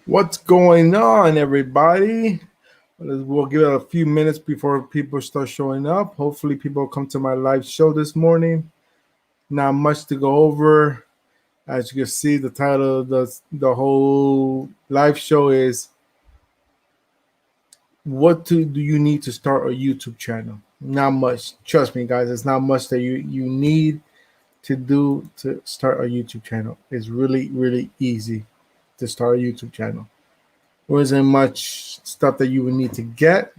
What's going on, everybody? We'll give it a few minutes before people start showing up. Hopefully, people come to my live show this morning. Not much to go over. As you can see, the title of the whole live show is do you need to start a YouTube channel? Not much. Trust me, guys. It's not much that you need to do to start a YouTube channel. It's really, really easy to start a YouTube channel. There isn't much stuff that you would need to get.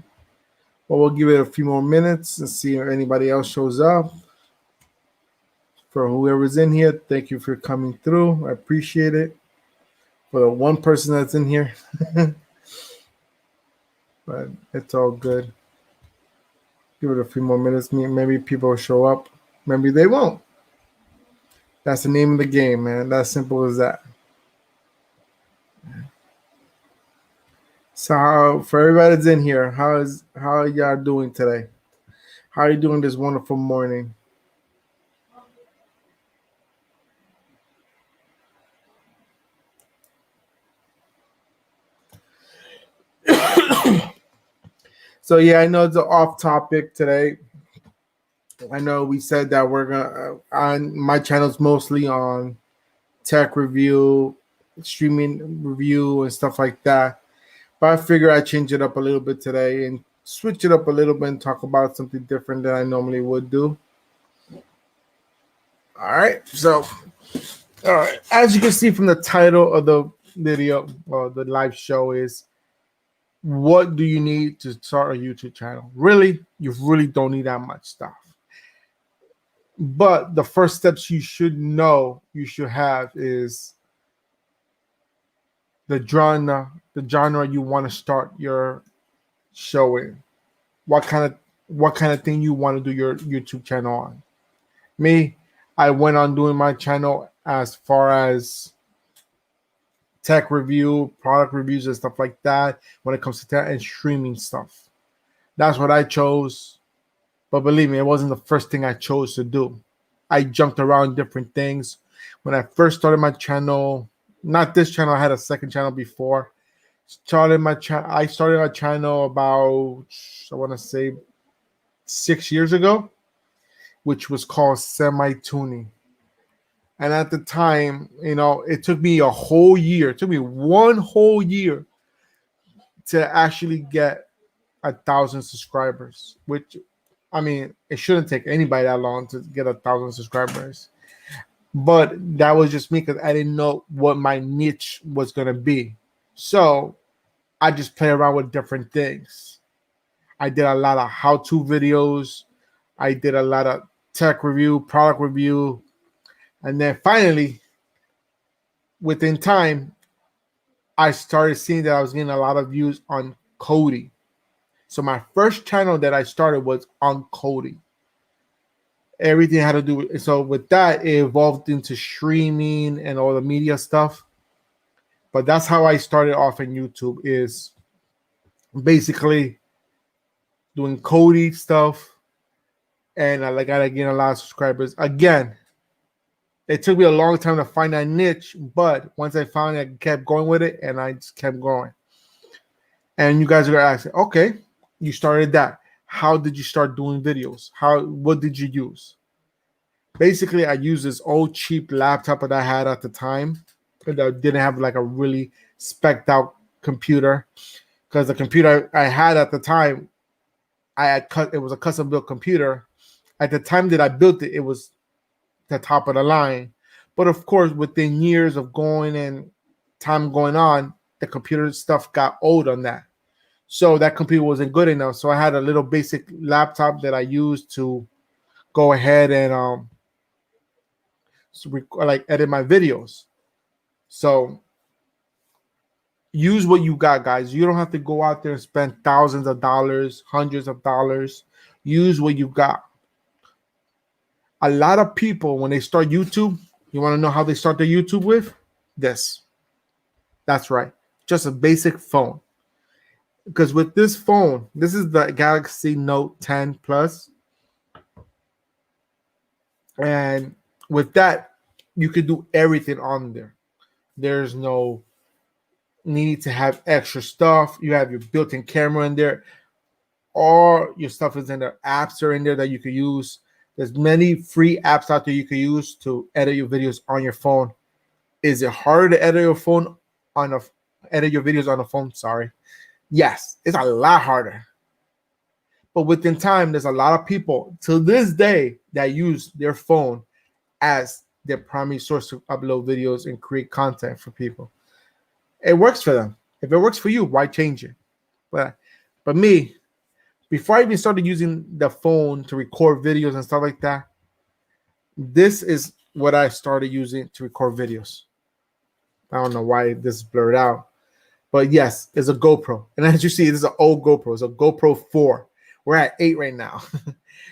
But we'll give it a few more minutes and see if anybody else shows up. For whoever's in here, thank you for coming through. I appreciate it. For the one person that's in here, but it's all good. Give it a few more minutes. Maybe people will show up. Maybe they won't. That's the name of the game, man. That's simple as that. So for everybody that's in here, how are y'all doing today? How are you doing this wonderful morning? So yeah, I know it's an off topic today. I know we said that we're gonna on my channel's mostly on tech review, streaming review, and stuff like that. But I figure I'd change it up a little bit today and switch it up a little bit and talk about something different than I normally would do. All right, so all right, as you can see from the title of the video or the live show is, what do you need to start a YouTube channel? Really, you really don't need that much stuff. But the first steps you should have is the genre you want to start your show in. What kind of thing you want to do your YouTube channel on. Me, I went on doing my channel as far as tech review, product reviews, and stuff like that when it comes to tech and streaming stuff. That's what I chose. But believe me, it wasn't the first thing I chose to do. I jumped around different things. When I first started my channel, not this channel, I had a second channel before. I started my channel about, I want to say, 6 years ago, which was called Semi Tuning. And at the time, it took me a whole year. It took me one whole year to actually get 1,000 subscribers, which, I mean, it shouldn't take anybody that long to get 1,000 subscribers. But that was just me because I didn't know what my niche was going to be. So I just play around with different things. I did a lot of how-to videos. I did a lot of tech review, product review. And then finally, within time, I started seeing that I was getting a lot of views on coding. So my first channel that I started was on coding. Everything had to do with, so with that, it evolved into streaming and all the media stuff. But that's how I started off in YouTube, is basically doing coding stuff. And I got getting a lot of subscribers. Again, it took me a long time to find that niche, but once I found it, I kept going with it, and I just kept going. And you guys are asking, okay, you started that. How did you start doing videos? What did you use? Basically, I used this old cheap laptop that I had at the time that didn't have like a really spec'd out computer, because the computer I had at the time, it was a custom built computer. At the time that I built it, it was the top of the line. But of course, within years of going and time going on, the computer stuff got old on that. So that computer wasn't good enough. So I had a little basic laptop that I used to go ahead and edit my videos. So use what you got, guys. You don't have to go out there and spend thousands of dollars, hundreds of dollars. Use what you got. A lot of people, when they start YouTube, you want to know how they start their YouTube with? This. That's right. Just a basic phone. Because with this phone, this is the Galaxy Note 10 Plus. And with that, you can do everything on there. There's no need to have extra stuff. You have your built-in camera in there. All your stuff is in there. Apps are in there that you can use. There's many free apps out there you can use to edit your videos on your phone. Is it harder to edit your phone on a edit your videos on a phone? Sorry. Yes, it's a lot harder. But within time, there's a lot of people to this day that use their phone as their primary source to upload videos and create content for people. It works for them. If it works for you, why change it? But me, before I even started using the phone to record videos and stuff like that, this is what I started using to record videos. I don't know why this is blurred out, but yes, it's a GoPro. And as you see, this is an old GoPro. It's a GoPro 4. We're at 8 right now.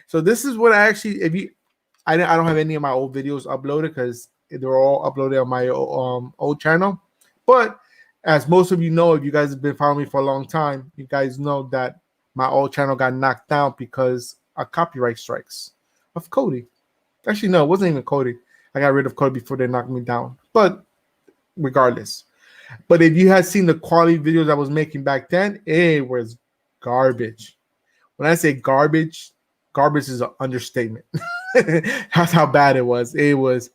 So this is what I actually, I don't have any of my old videos uploaded because they're all uploaded on my old channel. But as most of you know, if you guys have been following me for a long time, you guys know that my old channel got knocked down because of copyright strikes of Cody. Actually, no, it wasn't even Cody. I got rid of Cody before they knocked me down. But regardless. But if you had seen the quality videos I was making back then, it was garbage. When I say garbage, garbage is an understatement. That's how bad it was. It was.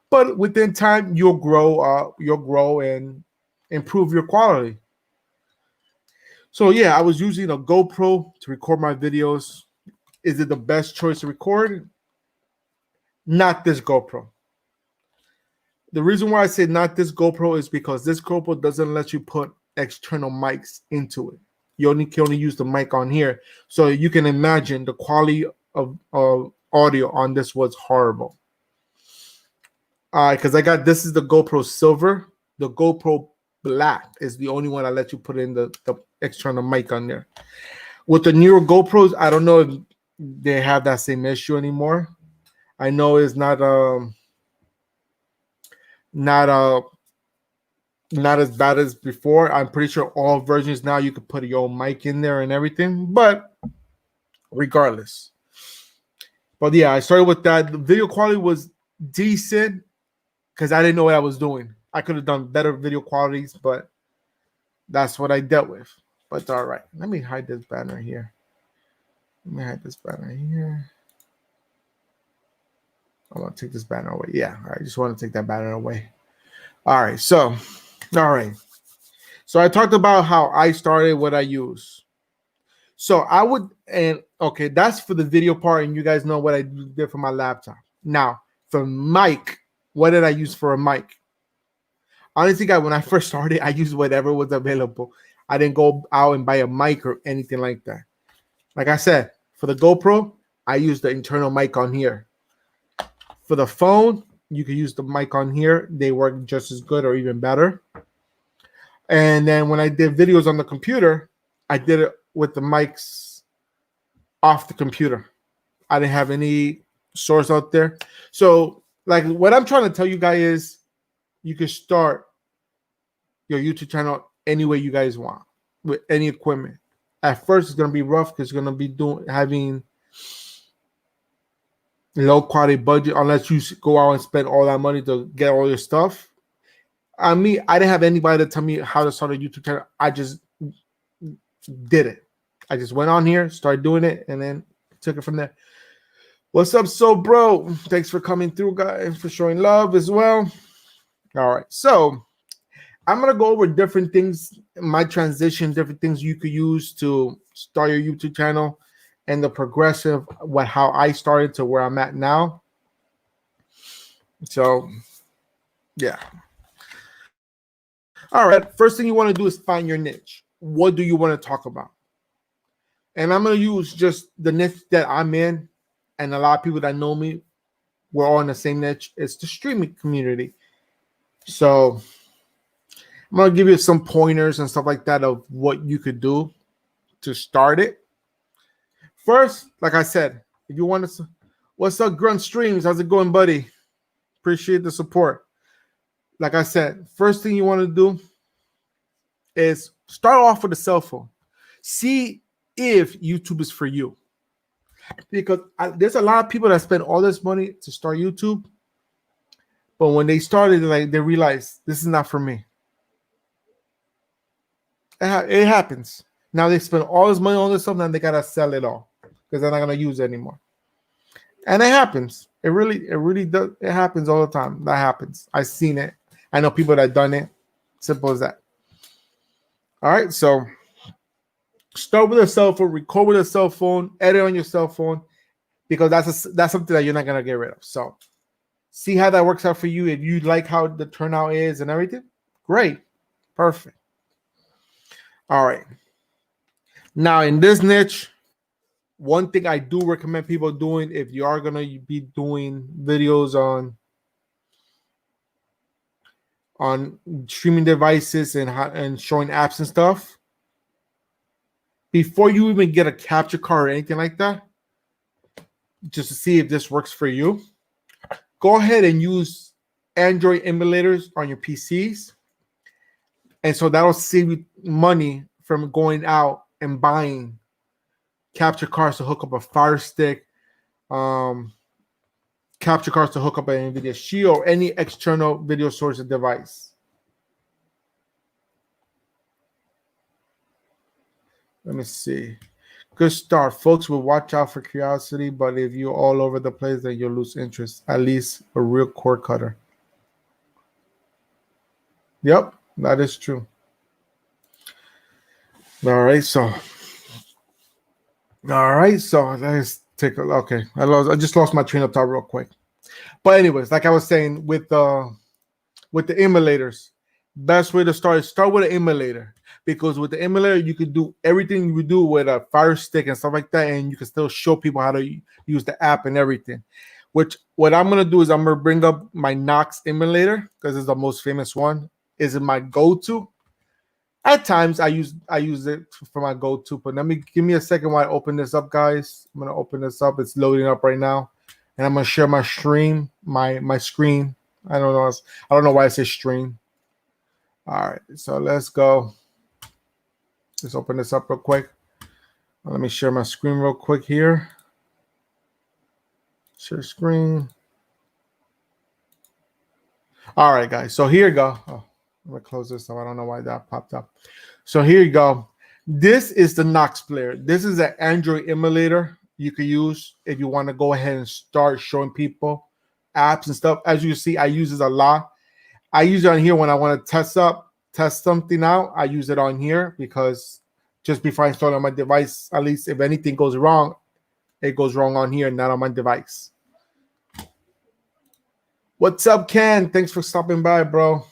But within time, you'll grow and improve your quality. So yeah, I was using a GoPro to record my videos. Is it the best choice to record? Not this GoPro. The reason why I say not this GoPro is because this GoPro doesn't let you put external mics into it. You can only use the mic on here. So you can imagine the quality of audio on this was horrible. Because this is the GoPro Silver. The GoPro Black is the only one that lets you put in the external mic on there. With the newer GoPros, I don't know if they have that same issue anymore. I know it's not as bad as before. I'm pretty sure all versions now you could put your own mic in there and everything. But regardless. But yeah, I started with that. The video quality was decent because I didn't know what I was doing. I could have done better video qualities, but that's what I dealt with. But all right, let me hide this banner here. I'm going to take this banner away. Yeah, I just want to take that banner away. All right, so I talked about how I started, what I use. So okay, that's for the video part, and you guys know what I did for my laptop. Now, for mic, what did I use for a mic? Honestly, guys, when I first started, I used whatever was available. I didn't go out and buy a mic or anything like that. Like I said, for the GoPro, I used the internal mic on here. For the phone, you can use the mic on here. They work just as good or even better. And then when I did videos on the computer, I did it with the mics off the computer. I didn't have any source out there. So, like, what I'm trying to tell you guys is you can start your YouTube channel any way you guys want with any equipment. At first, it's going to be rough because it's going to be having low quality budget unless you go out and spend all that money to get all your stuff. I didn't have anybody to tell me how to start a YouTube channel. I just did it. I just went on here, started doing it, and then took it from there. What's up, so bro? Thanks for coming through, guys, for showing love as well. All right, so I'm gonna go over different things, my transition, different things you could use to start your YouTube channel, and the progressive, how I started to where I'm at now. So, yeah. All right, first thing you want to do is find your niche. What do you want to talk about? And I'm going to use just the niche that I'm in, and a lot of people that know me, we're all in the same niche. It's the streaming community. So I'm going to give you some pointers and stuff like that of what you could do to start it. First, like I said, if you want to, what's up, Grunt Streams? How's it going, buddy? Appreciate the support. Like I said, first thing you want to do is start off with a cell phone. See if YouTube is for you. Because there's a lot of people that spend all this money to start YouTube, but when they started, they realized this is not for me. It happens. Now they spend all this money on this stuff, and they gotta sell it all because they're not gonna use it anymore. And it happens. It really does. It happens all the time. That happens. I've seen it. I know people that done it. Simple as that. All right. So start with a cell phone, record with a cell phone, edit on your cell phone, because that's something that you're not gonna get rid of. So see how that works out for you. If you like how the turnout is and everything, great, perfect. All right. Now in this niche, one thing I do recommend people doing if you are gonna be doing videos on streaming devices and showing apps and stuff, before you even get a capture card or anything like that, just to see if this works for you, go ahead and use Android emulators on your PCs. And so that'll save you money from going out and buying capture cards to hook up a FireStick, um, capture cards to hook up an NVIDIA Shield, or any external video source device. Let me see. Good start. Folks will watch out for curiosity, but if you're all over the place, then you'll lose interest. At least a real cord cutter. Yep, that is true. All right, so let's take a okay. I just lost my train of thought real quick. But anyways, like I was saying with the emulators, best way to start with an emulator, because with the emulator you could do everything you would do with a Fire Stick and stuff like that, and you can still show people how to use the app and everything. Which what I'm gonna do is I'm gonna bring up my Knox emulator because it's the most famous one. Is it my go-to? At times I use it for my go-to, but give me a second while I open this up, guys. I'm gonna open this up. It's loading up right now, and I'm gonna share my stream, my screen. I don't know why I say stream. All right, so let's go. Let's open this up real quick. Let me share my screen real quick here. Share screen. All right, guys. So here you go. Oh, I'm gonna close this up. I don't know why that popped up. So here you go. This is the Knox player. This is an Android emulator you can use if you want to go ahead and start showing people apps and stuff. As you see, I use this a lot. I use it on here when I want to test something out. I use it on here because just before I install it on my device, at least if anything goes wrong, it goes wrong on here, not on my device. What's up, Ken? Thanks for stopping by, bro.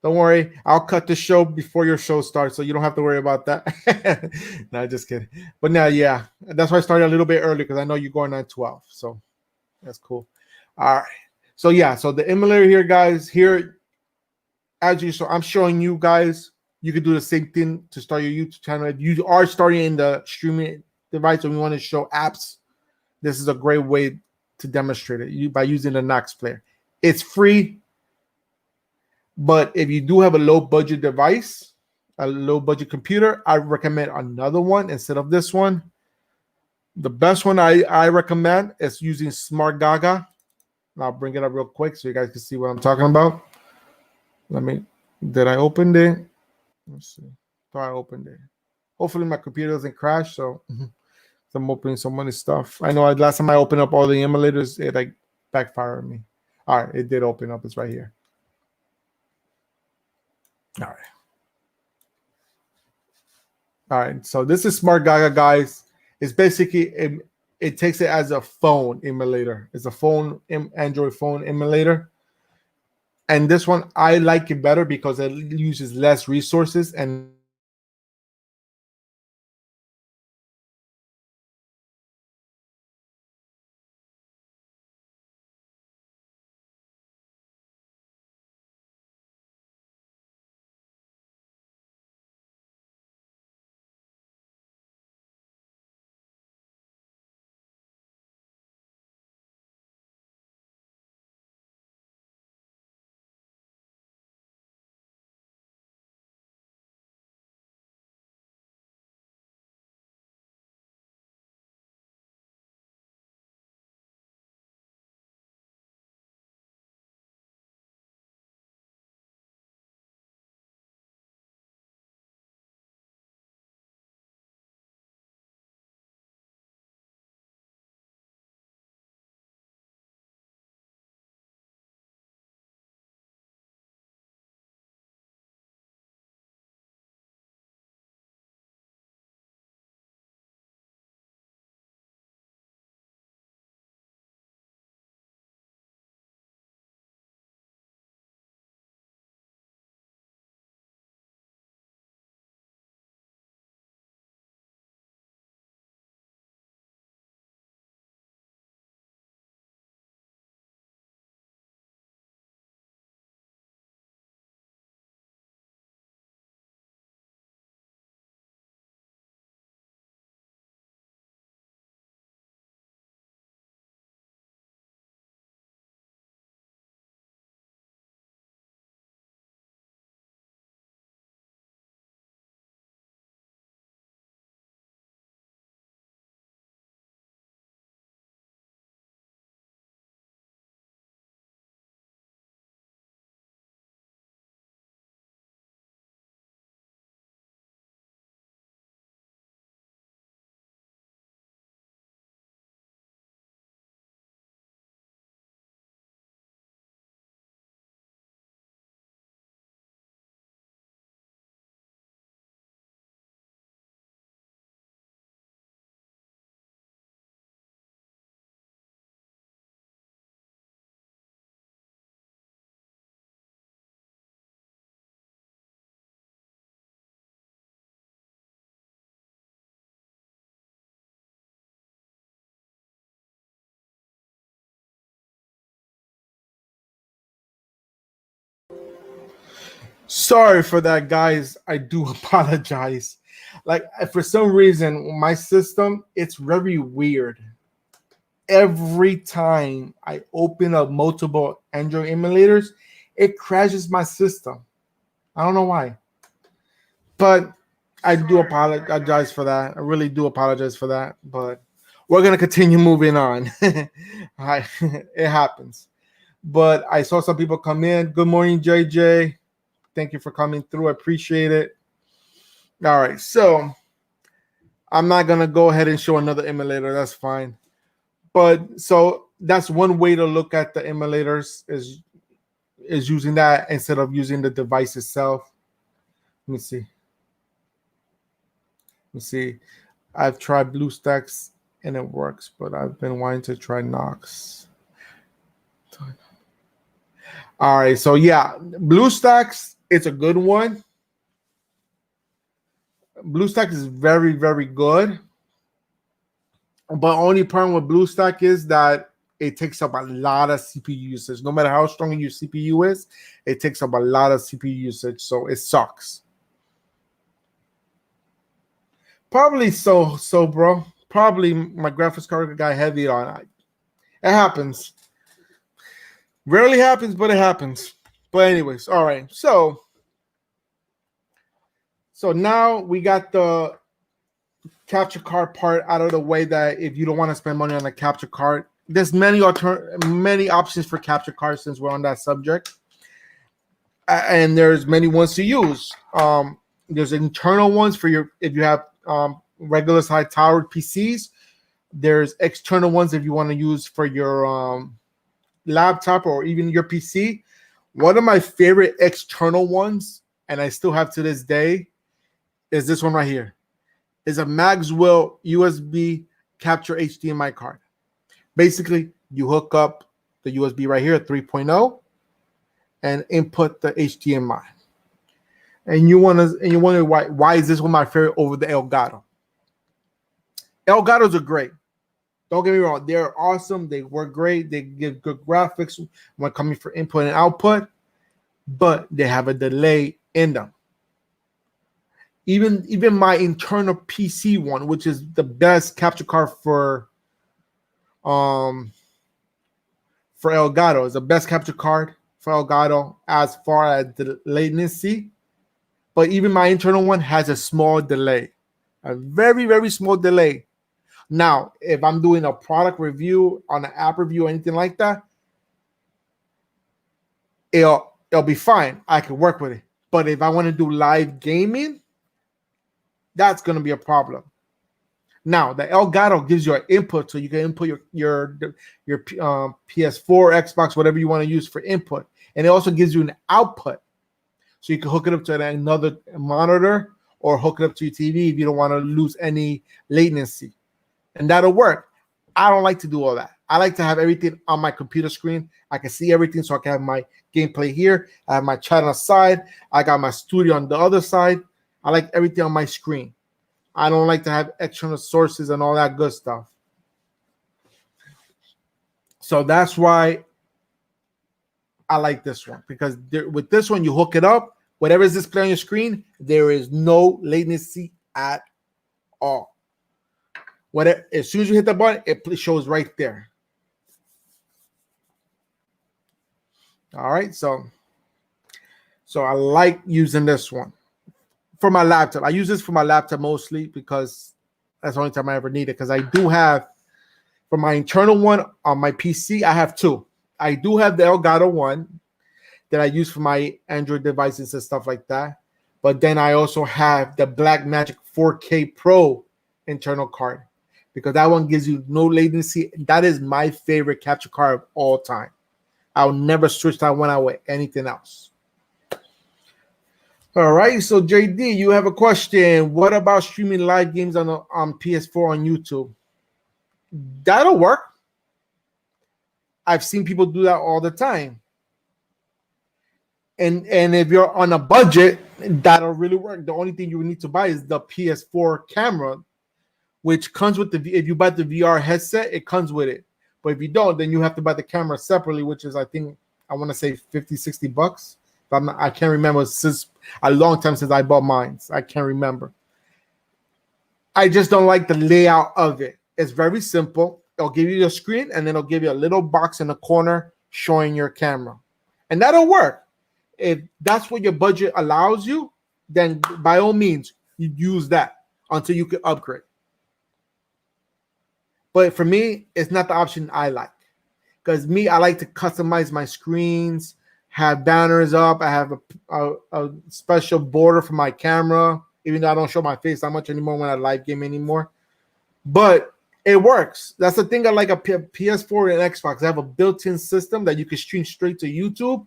Don't worry, I'll cut the show before your show starts, so you don't have to worry about that. No, just kidding. But now, yeah, that's why I started a little bit early because I know you're going on 12, so that's cool. All right. So yeah, so the emulator here, guys. Here, I'm showing you guys. You can do the same thing to start your YouTube channel. If you are starting in the streaming device and you want to show apps, this is a great way to demonstrate it by using the Knox player. It's free. But if you do have a low budget device, a low budget computer, I recommend another one instead of this one. The best one I recommend is using Smart Gaga. I'll bring it up real quick so you guys can see what I'm talking about. Did I open it? Let's see. Thought I opened it. Hopefully my computer doesn't crash. So I'm opening so many stuff. I know last time I opened up all the emulators, it like backfired on me. All right, it did open up. It's right here. All right. All right. So this is Smart Gaga, guys. It's basically it takes it as a phone emulator. It's a Android phone emulator. And this one I like it better because it uses less resources and Sorry for that, guys. I do apologize. Like for some reason, my system, it's very weird. Every time I open up multiple Android emulators, it crashes my system. I don't know why. But I do apologize for that. I really do apologize for that. But we're gonna continue moving on. It happens. But I saw some people come in. Good morning, JJ. Thank you for coming through. I appreciate it. All right, so I'm not gonna go ahead and show another emulator. That's fine. But so that's one way to look at the emulators is using that instead of using the device itself. Let me see. I've tried BlueStacks and it works, but I've been wanting to try Knox. All right, so yeah, BlueStacks, it's a good one. BlueStack is very, very good. But only problem with BlueStack is that it takes up a lot of CPU usage. No matter how strong your CPU is, it takes up a lot of CPU usage, so it sucks. Probably so, bro. Probably my graphics card got heavy on it. It happens. Rarely happens, but it happens. But anyways, all right. So now we got the capture card part out of the way. That if you don't want to spend money on a capture card, there's many options for capture cards since we're on that subject, and there's many ones to use. There's internal ones for if you have regular high towered PCs. There's external ones if you want to use for your laptop or even your PC. One of my favorite external ones, and I still have to this day, is this one right here. Is a Maxwell USB capture HDMI card. Basically, you hook up the USB right here, 3.0, and input the HDMI. And you wonder why is this one my favorite over the Elgato? Elgatos are great. Don't get me wrong, they're awesome. They work great. They give good graphics when coming for input and output, but they have a delay in them. Even my internal PC one, which is the best capture card for Elgato, is the best capture card for Elgato as far as the latency. But even my internal one has a small delay, a very, very small delay. Now, if I'm doing a product review on an app review or anything like that, it'll be fine. I can work with it. But if I want to do live gaming, that's going to be a problem. Now, the Elgato gives you an input, so you can input your PS4, Xbox, whatever you want to use for input. And it also gives you an output. So you can hook it up to another monitor or hook it up to your TV if you don't want to lose any latency. And that'll work. I don't like to do all that. I like to have everything on my computer screen. I can see everything, so I can have my gameplay here. I have my chat on the side. I got my studio on the other side. I like everything on my screen. I don't like to have external sources and all that good stuff. So that's why I like this one, because with this one, you hook it up. Whatever is displayed on your screen, there is no latency at all. As soon as you hit the button, it shows right there. All right, so I like using this one for my laptop. I use this for my laptop mostly because that's the only time I ever need it. Because I do have, for my internal one on my PC, I have two. I do have the Elgato one that I use for my Android devices and stuff like that. But then I also have the Blackmagic 4K Pro internal card, because that one gives you no latency. That is my favorite capture card of all time. I'll never switch that one out with anything else. All right, so JD, you have a question. What about streaming live games on PS4 on YouTube? That'll work. I've seen people do that all the time. And if you're on a budget, that'll really work. The only thing you need to buy is the PS4 camera, which comes with if you buy the VR headset, it comes with it. But if you don't, then you have to buy the camera separately, which is, I want to say $50-$60 I can't remember since a long time since I bought mine. I can't remember. I just don't like the layout of it. It's very simple. It'll give you your screen, and then it'll give you a little box in the corner showing your camera. And that'll work. If that's what your budget allows you, then by all means, you use that until you can upgrade. But for me, it's not the option I like. Because me, I like to customize my screens, have banners up. I have a special border for my camera, even though I don't show my face that much anymore when I live game anymore. But it works. That's the thing I like a PS4 and Xbox. They have a built-in system that you can stream straight to YouTube.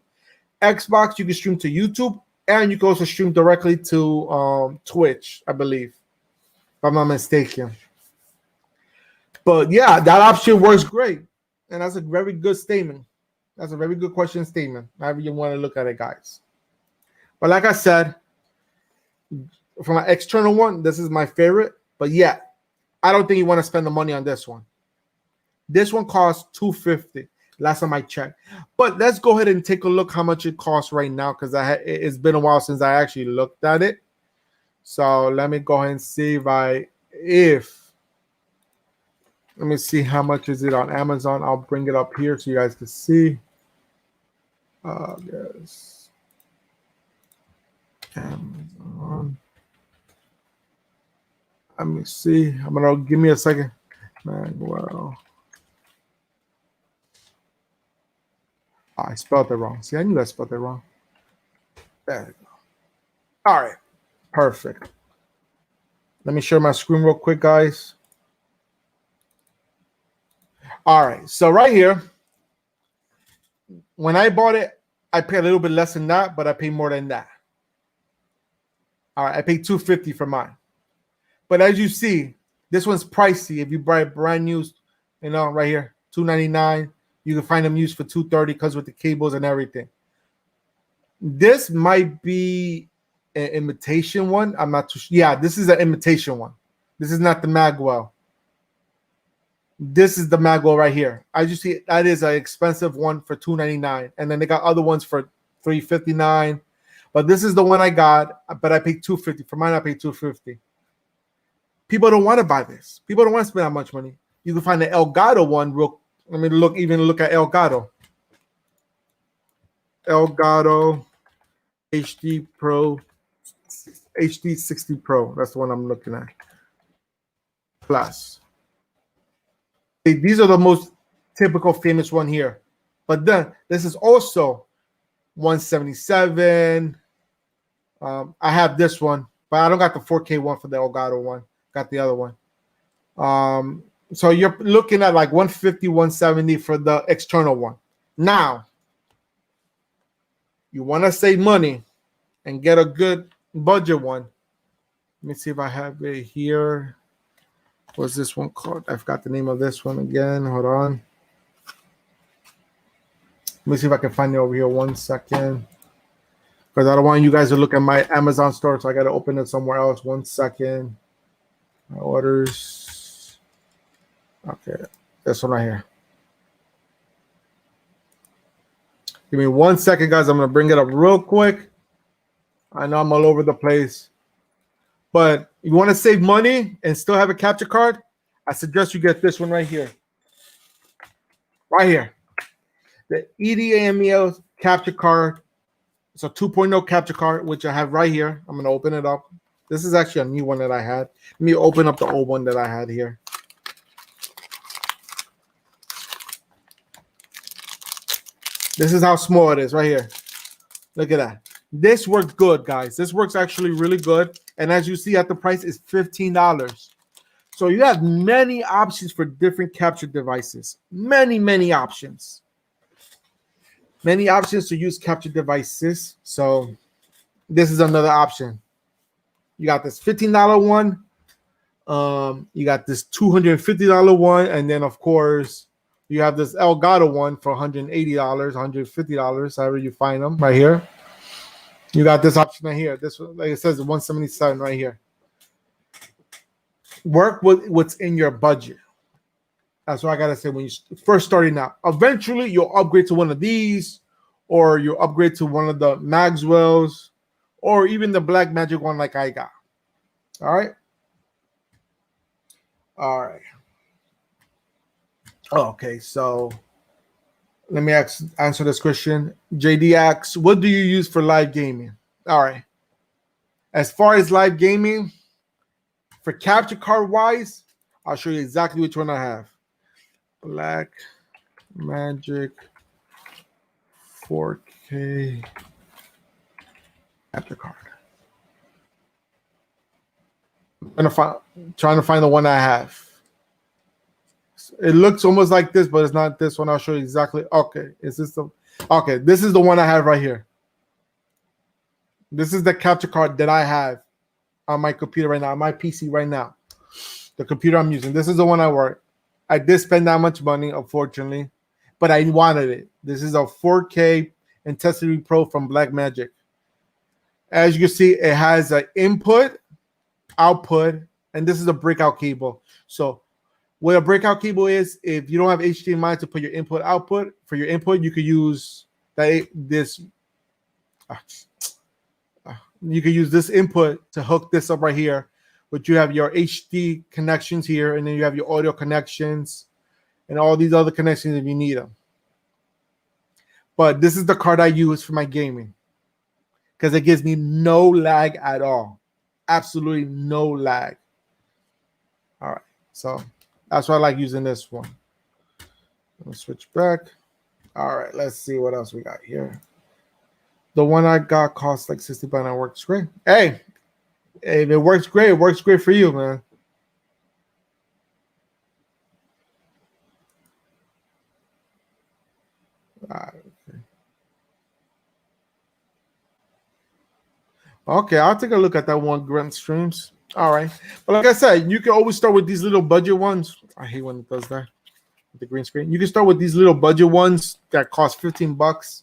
Xbox, you can stream to YouTube, and you can also stream directly to Twitch, I believe, if I'm not mistaken. But yeah, that option works great. And that's a very good statement. That's a very good question statement. However you want to look at it, guys. But like I said, from an external one, this is my favorite. But yeah, I don't think you want to spend the money on this one. This one costs $250 last time I checked. But let's go ahead and take a look how much it costs right now, because it's been a while since I actually looked at it. So let me go ahead and see let me see how much is it on Amazon. I'll bring it up here so you guys can see. Yes. Amazon. Let me see. Give me a second. Manuel. I spelled it wrong. See, I knew I spelled it wrong. There we go. All right. Perfect. Let me share my screen real quick, guys. All right. So right here, when I bought it, I paid a little bit less than that, but I paid more than that. All right. I paid $250 for mine. But as you see, this one's pricey. If you buy it brand new, right here, $299. You can find them used for $230 because with the cables and everything. This might be an imitation one. I'm not too sure. Yeah, this is an imitation one. This is not the Magwell. This is the Magwell right here. As you see, that is an expensive one for $299. And then they got other ones for $359. But this is the one I got, but I paid $250. For mine, I paid $250. People don't want to buy this. People don't want to spend that much money. You can find the Elgato one real. Let me look at Elgato. Elgato HD Pro, HD 60 Pro. That's the one I'm looking at. Plus. These are the most typical famous one here. But then this is also 177. I have this one, but I don't got the 4K one for the Elgato one. Got the other one. So you're looking at like 150, 170 for the external one. Now, you want to save money and get a good budget one. Let me see if I have it here. What's this one called? I forgot the name of this one again. Hold on. Let me see if I can find it over here. 1 second. Because I don't want you guys to look at my Amazon store, so I got to open it somewhere else. 1 second. My orders. Okay. This one right here. Give me 1 second, guys. I'm going to bring it up real quick. I know I'm all over the place. But you want to save money and still have a capture card? I suggest you get this one right here. Right here. The EDAMEL capture card. It's a 2.0 capture card, which I have right here. I'm going to open it up. This is actually a new one that I had. Let me open up the old one that I had here. This is how small it is right here. Look at that. This works good, guys. This works actually really good. And as you see at the price is $15. So you have many options for different capture devices. Many options. Many options to use capture devices. So this is another option. You got this $15 one. You got this $250 one. And then, of course, you have this Elgato one for $180, $150, however you find them right here. You got this option right here. This, like it says, 177 right here. Work with what's in your budget. That's what I gotta say when you first starting out. Eventually, you'll upgrade to one of these, or you upgrade to one of the Maxwell's, or even the Black Magic one like I got. All right. All right. Okay, so let me answer this question. JD asks, what do you use for live gaming? All right. As far as live gaming, for capture card wise, I'll show you exactly which one I have. Black Magic 4K capture card. I'm trying to find the one I have. It looks almost like this, but it's not this one. I'll show you exactly. Okay, is this the? Okay, this is the one I have right here. This is the capture card that I have on my computer right now, on my PC right now. The computer I'm using. This is the one I work. I did spend that much money, unfortunately, but I wanted it. This is a 4K Intensity Pro from Blackmagic. As you can see, it has an input, output, and this is a breakout cable. So what a breakout cable is, if you don't have HDMI to put your input output, for your input, you could use this input to hook this up right here. But you have your HD connections here, and then you have your audio connections and all these other connections if you need them. But this is the card I use for my gaming because it gives me no lag at all. Absolutely no lag. All right, so that's why I like using this one. Let me switch back. All right, let's see what else we got here. The one I got costs like $60 and it works great. Hey, if it works great, it works great for you, man. Okay, I'll take a look at that one, Grunt Streams. All right. But like I said, you can always start with these little budget ones. I hate when it does that with the green screen. You can start with these little budget ones that cost $15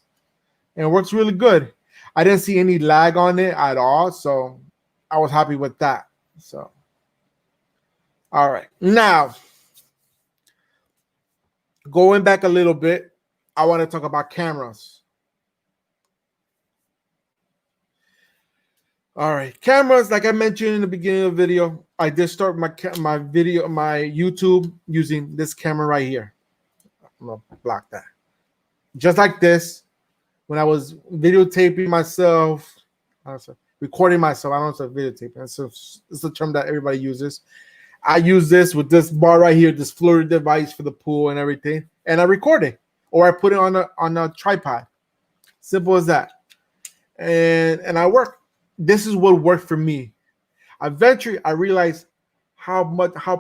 and it works really good. I didn't see any lag on it at all, so I was happy with that. So, all right. Now, going back a little bit, I want to talk about cameras. All right, cameras, like I mentioned in the beginning of the video, I did start my YouTube using this camera right here. I'm gonna block that. Just like this, when I was videotaping myself, recording myself, I don't know if it's videotaping. It's a term that everybody uses. I use this with this bar right here, this Flurry device for the pool and everything, and I record it, or I put it on a tripod. Simple as that, and I work. This is what worked for me. Eventually, I realized how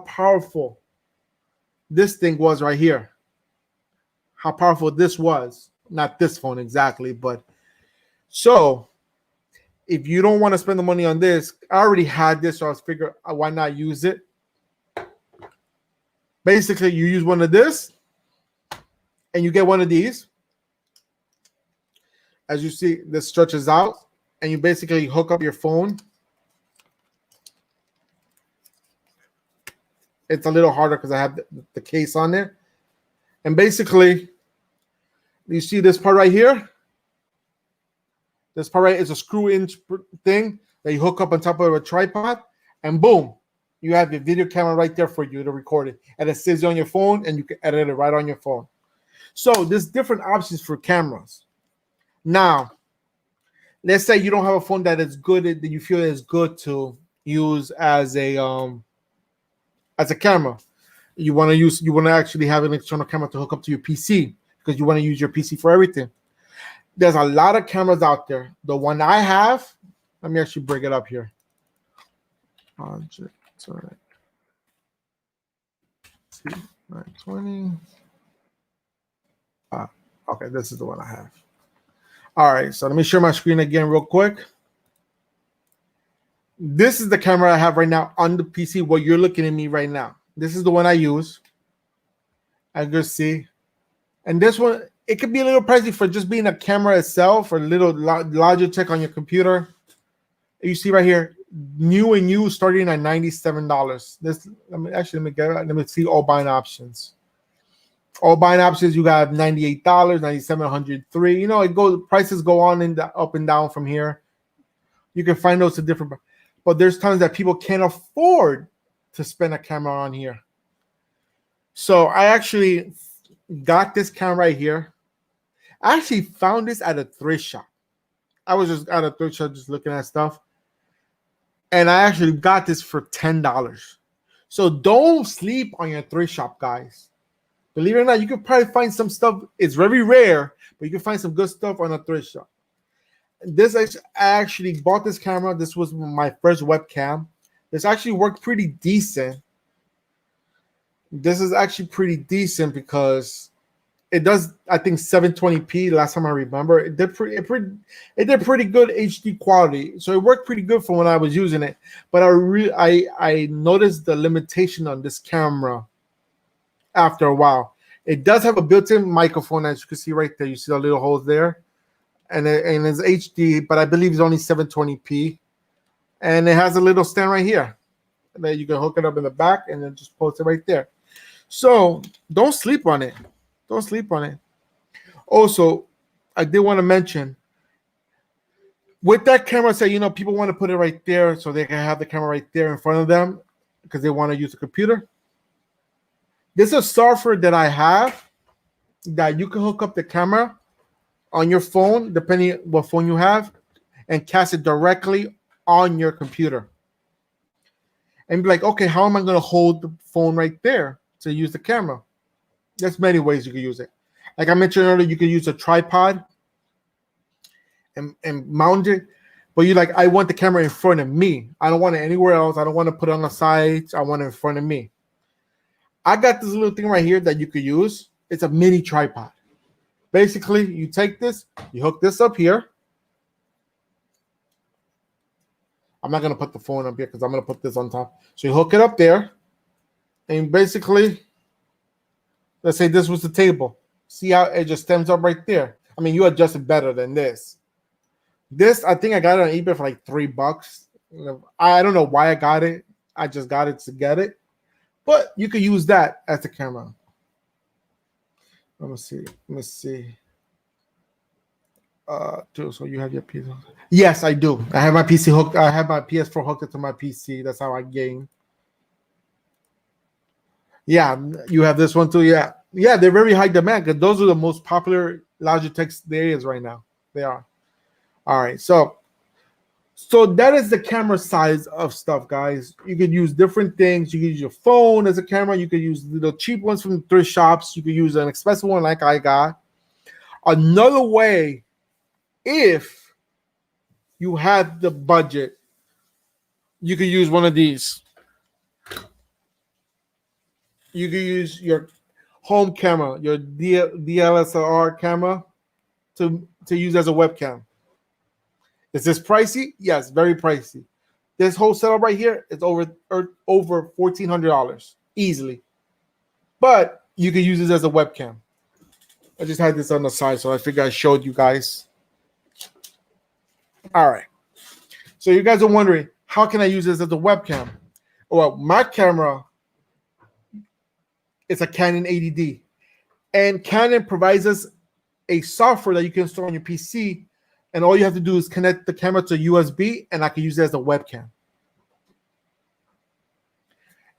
powerful this thing was right here. How powerful this was. Not this phone exactly, but so if you don't want to spend the money on this, I already had this, so I was figuring why not use it. Basically, you use one of this, and you get one of these. As you see, this stretches out. And you basically hook up your phone. It's a little harder because I have the case on there. And basically, you see this part right here? This part right is a screw-in thing that you hook up on top of a tripod. And boom, you have your video camera right there for you to record it. And it says on your phone, and you can edit it right on your phone. So there's different options for cameras. Now, let's say you don't have a phone that is good, that you feel is good to use as a camera. You want to actually have an external camera to hook up to your PC because you want to use your PC for everything. There's a lot of cameras out there. The one I have, let me actually bring it up here. Sorry. 920. Okay, this is the one I have. All right, so let me share my screen again real quick. This is the camera I have right now on the PC where you're looking at me right now. This is the one I use. I just see. And this one, it could be a little pricey for just being a camera itself or a little Logitech on your computer. You see right here, new and used starting at $97. Let me see all buying options. All buying options, you got $98, $97, $103. You know, it goes, prices go on and up and down from here. You can find those at different, but there's times that people can't afford to spend a camera on here. So I actually got this camera right here. I actually found this at a thrift shop. I was just at a thrift shop just looking at stuff. And I actually got this for $10. So don't sleep on your thrift shop, guys. Believe it or not, you can probably find some stuff. It's very rare, but you can find some good stuff on a thrift shop. This, I actually bought this camera. This was my first webcam. This actually worked pretty decent. This is actually pretty decent because it does, I think, 720p. Last time I remember, it did pretty good HD quality. So it worked pretty good for when I was using it. But I noticed the limitation on this camera after a while. It does have a built-in microphone, as you can see right there. You see the little holes there, and it's HD, but I believe it's only 720p. And it has a little stand right here that you can hook it up in the back and then just post it right there. So don't sleep on it. Don't sleep on it. Also, I did want to mention, with that camera, say, you know, people want to put it right there so they can have the camera right there in front of them because they want to use the computer. There's a software that I have that you can hook up the camera on your phone, depending what phone you have, and cast it directly on your computer. And be like, okay, how am I going to hold the phone right there to use the camera? There's many ways you can use it. Like I mentioned earlier, you can use a tripod and mount it. But you like, I want the camera in front of me. I don't want it anywhere else. I don't want to put it on the sides. I want it in front of me. I got this little thing right here that you could use. It's a mini tripod. Basically, you take this, you hook this up here. I'm not going to put the phone up here because I'm going to put this on top. So you hook it up there. And basically, let's say this was the table. See how it just stems up right there? I mean, you adjust it better than this. This, I think I got it on eBay for like $3. I don't know why I got it. I just got it to get it. But you could use that as the camera. Let me see. So you have your PC? Yes, I do. I have my PC hooked. I have my PS4 hooked up to my PC. That's how I game. Yeah, you have this one too. Yeah, they're very high demand because those are the most popular Logitech there is right now. They are. All right, so that is the camera size of stuff, guys. You could use different things. You could use your phone as a camera. You could use the cheap ones from thrift shops. You could use an expensive one like I got. Another way, if you have the budget, you could use one of these. You could use your home camera, your DSLR camera to use as a webcam. Is this pricey? Yes, very pricey. This whole setup right here is over $1,400 easily. But you can use this as a webcam. I just had this on the side, so I figured I showed you guys. All right. So you guys are wondering, how can I use this as a webcam? Well, my camera is a Canon 80D. And Canon provides us a software that you can install on your PC. And all you have to do is connect the camera to USB, and I can use it as a webcam.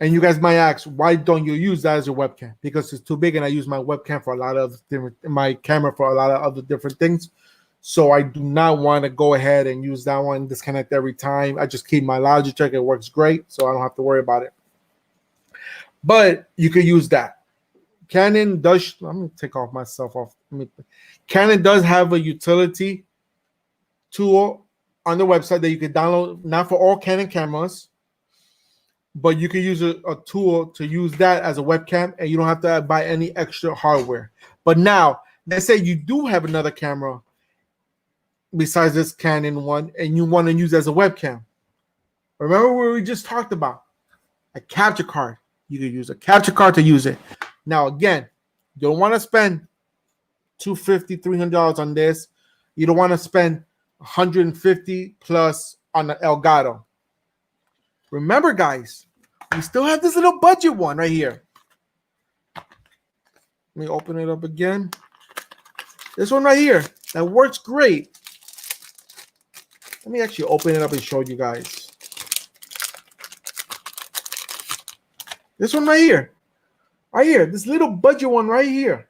And you guys might ask, why don't you use that as a webcam? Because it's too big, and I use my webcam for a lot of my camera for a lot of other different things. So I do not want to go ahead and use that one, disconnect every time. I just keep my Logitech. It works great, so I don't have to worry about it. But you can use that. Canon does. I'm going to take off myself off. Canon does have a utility tool on the website that you can download, not for all Canon cameras, but you can use a tool to use that as a webcam, and you don't have to buy any extra hardware. But now, let's say you do have another camera besides this Canon one, and you want to use it as a webcam. Remember what we just talked about? A capture card. You could use a capture card to use it. Now, again, you don't want to spend $250, $300 on this. You don't want to spend $150 plus on the Elgato. Remember, guys, we still have this little budget one right here. Let me open it up again. This one right here, that works great. Let me actually open it up and show you guys. This one right here. Right here. This little budget one right here.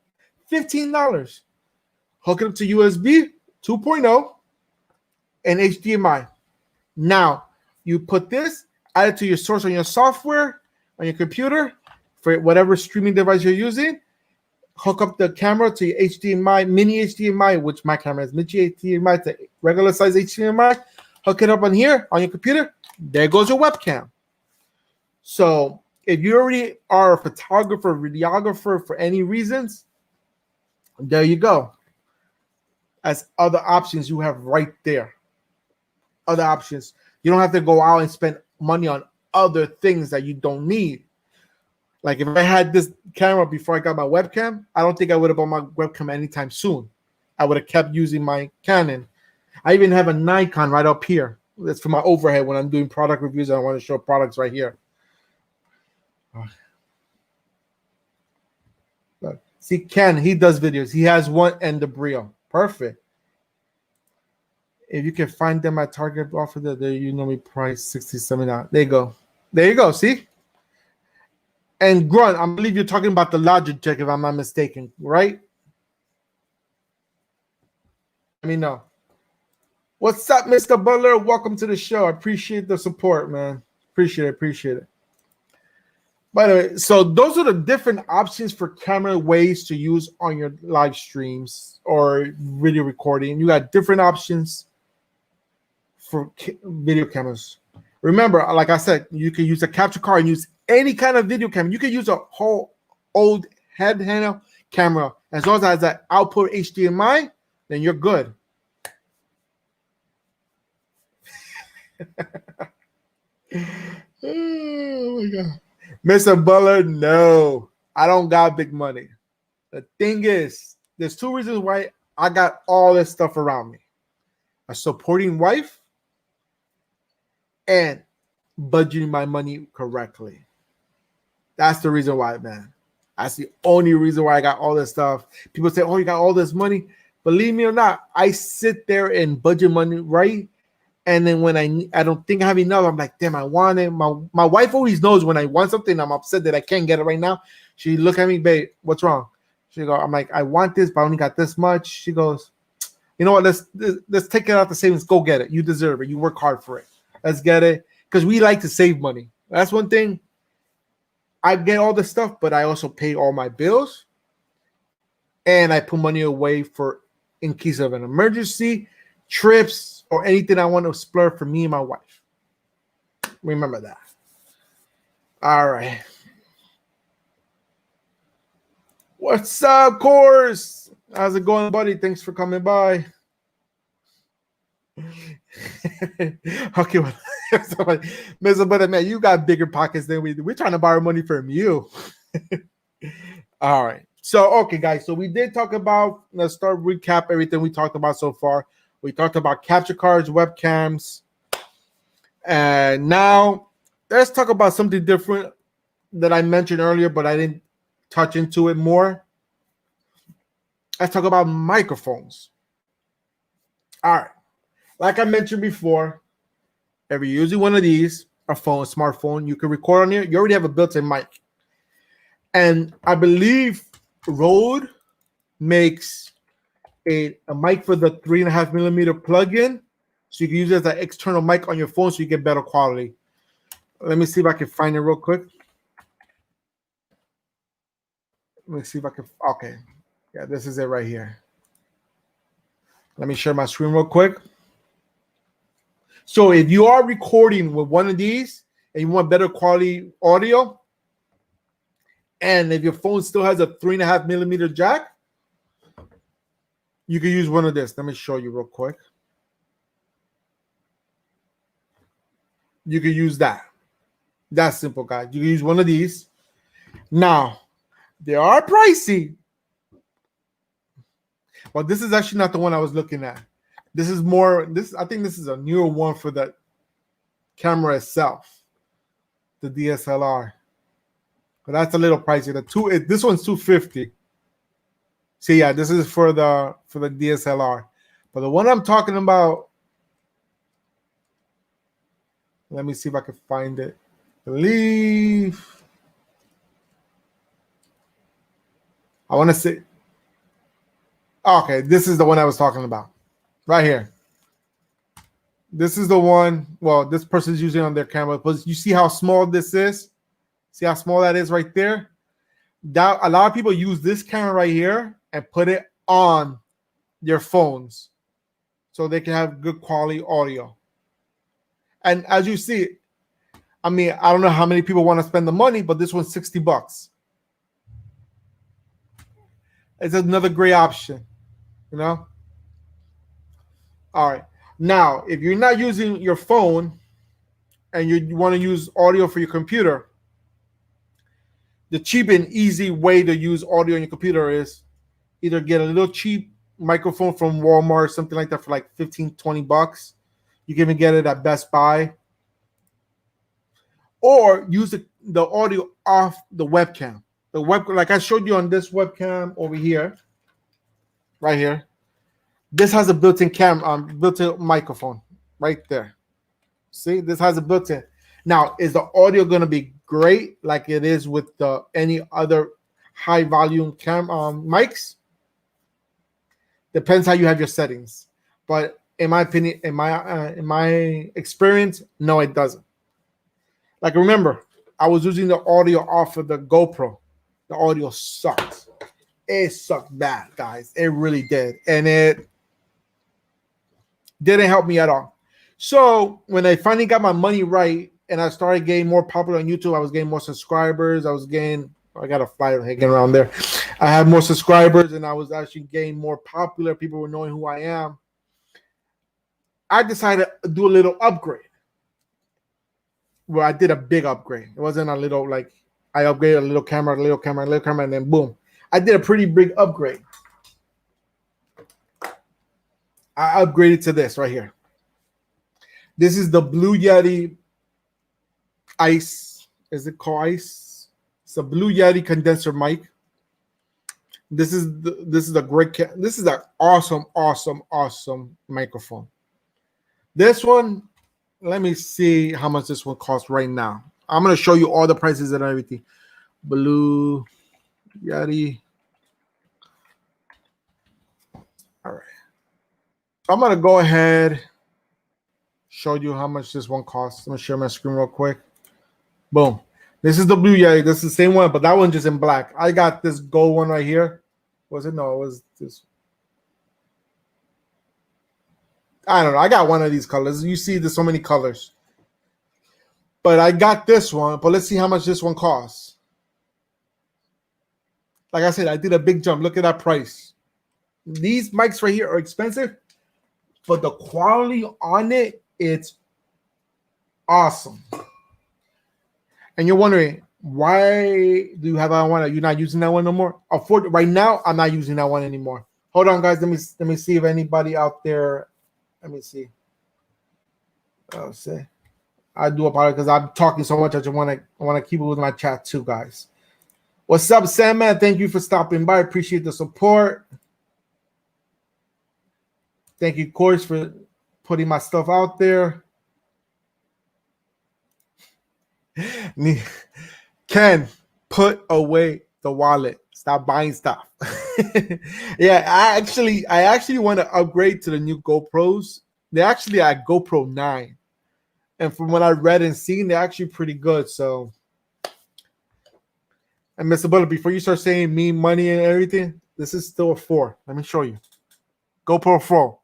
$15. Hook it up to USB 2.0 and HDMI. Now, you put this, add it to your source on your software, on your computer, for whatever streaming device you're using. Hook up the camera to your HDMI, mini HDMI, which my camera is, mini HDMI to regular size HDMI. Hook it up on here, on your computer. There goes your webcam. So if you already are a photographer, videographer for any reasons, there you go. As other options you have right there. Other options. You don't have to go out and spend money on other things that you don't need. Like if I had this camera before I got my webcam, I don't think I would have bought my webcam anytime soon. I would have kept using my Canon. I even have a Nikon right up here. That's for my overhead when I'm doing product reviews and I want to show products right here. See, Ken, he does videos. He has one and the Brio. Perfect. If you can find them at Target, offer that there, you know me price $67. There you go. There you go. See? And Grunt, I believe you're talking about the Logitech, if I'm not mistaken, right? Let me know. What's up, Mr. Butler? Welcome to the show. I appreciate the support, man. Appreciate it. By the way, so those are the different options for camera ways to use on your live streams or video recording. You got different options for video cameras. Remember, like I said, you can use a capture card and use any kind of video camera. You can use a whole old handheld camera. As long as it has that output HDMI, then you're good. Oh my God. Mr. Butler, no, I don't got big money. The thing is, there's two reasons why I got all this stuff around me. A supporting wife and budgeting my money correctly. That's the reason why, man. That's the only reason why I got all this stuff. People say, oh, you got all this money. Believe me or not, I sit there and budget money right. And then when I don't think I have enough, I'm like, damn, I want it. My wife always knows when I want something, I'm upset that I can't get it right now. She look at me, babe, what's wrong? She go, I'm like, I want this, but I only got this much. She goes, you know what? Let's take it out the savings. Go get it. You deserve it. You work hard for it. Let's get it. Because we like to save money. That's one thing. I get all the stuff, but I also pay all my bills. And I put money away for in case of an emergency, trips, or anything I want to splurge for me and my wife. Remember that. All right. What's up, Course? How's it going, buddy? Thanks for coming by. Okay, well, Mr. Buddy, man, you got bigger pockets than we do. We're trying to borrow money from you. All right. So, okay, guys. So we did talk about, let's start recap everything we talked about so far. We talked about capture cards, webcams. And now let's talk about something different that I mentioned earlier, but I didn't touch into it more. Let's talk about microphones. All right. Like I mentioned before, if you're using one of these, a phone, a smartphone, you can record on here. You already have a built-in mic. And I believe Rode makes a mic for the 3.5 millimeter plug-in, so you can use it as an external mic on your phone so you get better quality. Let me see if I can find it real quick. Let me see if I can. Okay, yeah, this is it right here. Let me share my screen real quick. So if you are recording with one of these and you want better quality audio, and if your phone still has a 3.5 millimeter jack, you can use one of this. Let me show you real quick. You can use that. That's simple, guys. You can use one of these. Now, they are pricey. But this is actually not the one I was looking at. This is more, I think this is a newer one for the camera itself. The DSLR. But that's a little pricey. This one's $250. See, yeah, this is for the DSLR. But the one I'm talking about, let me see if I can find it. I want to say, okay, this is the one I was talking about. Right here. This is the one, well, this person's using on their camera, but you see how small this is? See how small that is right there? That, a lot of people use this camera right here and put it on their phones so they can have good quality audio. And as you see, I mean, I don't know how many people want to spend the money, but this one's $60. It's another great option, you know? All right. Now, if you're not using your phone and you want to use audio for your computer, the cheap and easy way to use audio on your computer is either get a little cheap microphone from Walmart or something like that for like 15, 20 bucks. You can even get it at Best Buy. Or use the audio off the webcam. Like I showed you on this webcam over here, right here. This has a built-in built-in microphone right there. See, this has a built-in. Now, is the audio going to be great like it is with any other high-volume mics? Depends how you have your settings. But in my opinion, in my experience, no, it doesn't. Like, remember, I was using the audio off of the GoPro. The audio sucked. It sucked bad, guys. It really did. And it didn't help me at all. So when I finally got my money right and I started getting more popular on YouTube, I was getting more subscribers. I got a flyer hanging around there. I had more subscribers and I was actually getting more popular. People were knowing who I am. I decided to do a little upgrade. Well, I did a big upgrade. It wasn't a little, like, I upgraded a little camera, and then boom. I did a pretty big upgrade. I upgraded to this right here. This is the Blue Yeti Ice. Is it called Ice? It's a Blue Yeti condenser mic. This is a great this is an awesome microphone. This one, let me see how much this one costs right now. I'm going to show you all the prices and everything. Blue Yeti. All right. I'm going to go ahead, show you how much this one costs. I'm going to share my screen real quick. Boom. This is the Blue Yeti. This is the same one, but that one just in black. I got this gold one right here. Was it? No, it was this. I don't know. I got one of these colors. You see there's so many colors. But I got this one. But let's see how much this one costs. Like I said, I did a big jump. Look at that price. These mics right here are expensive. But the quality on it, it's awesome. And you're wondering, why do you have that one? Are you not using that one no more? Right now, I'm not using that one anymore. Hold on, guys. Let me see if anybody out there. Let me see. I'll say. I do apologize because I'm talking so much. I just want to keep it with my chat too, guys. What's up, Sam, man? Thank you for stopping by. Appreciate the support. Thank you, Course, for putting my stuff out there. Ken, put away the wallet. Stop buying stuff. Yeah, I actually want to upgrade to the new GoPros. They're actually at GoPro 9. And from what I read and seen, they're actually pretty good. So, and Mr. Bullet, before you start saying me money and everything, this is still a 4. Let me show you. GoPro 4.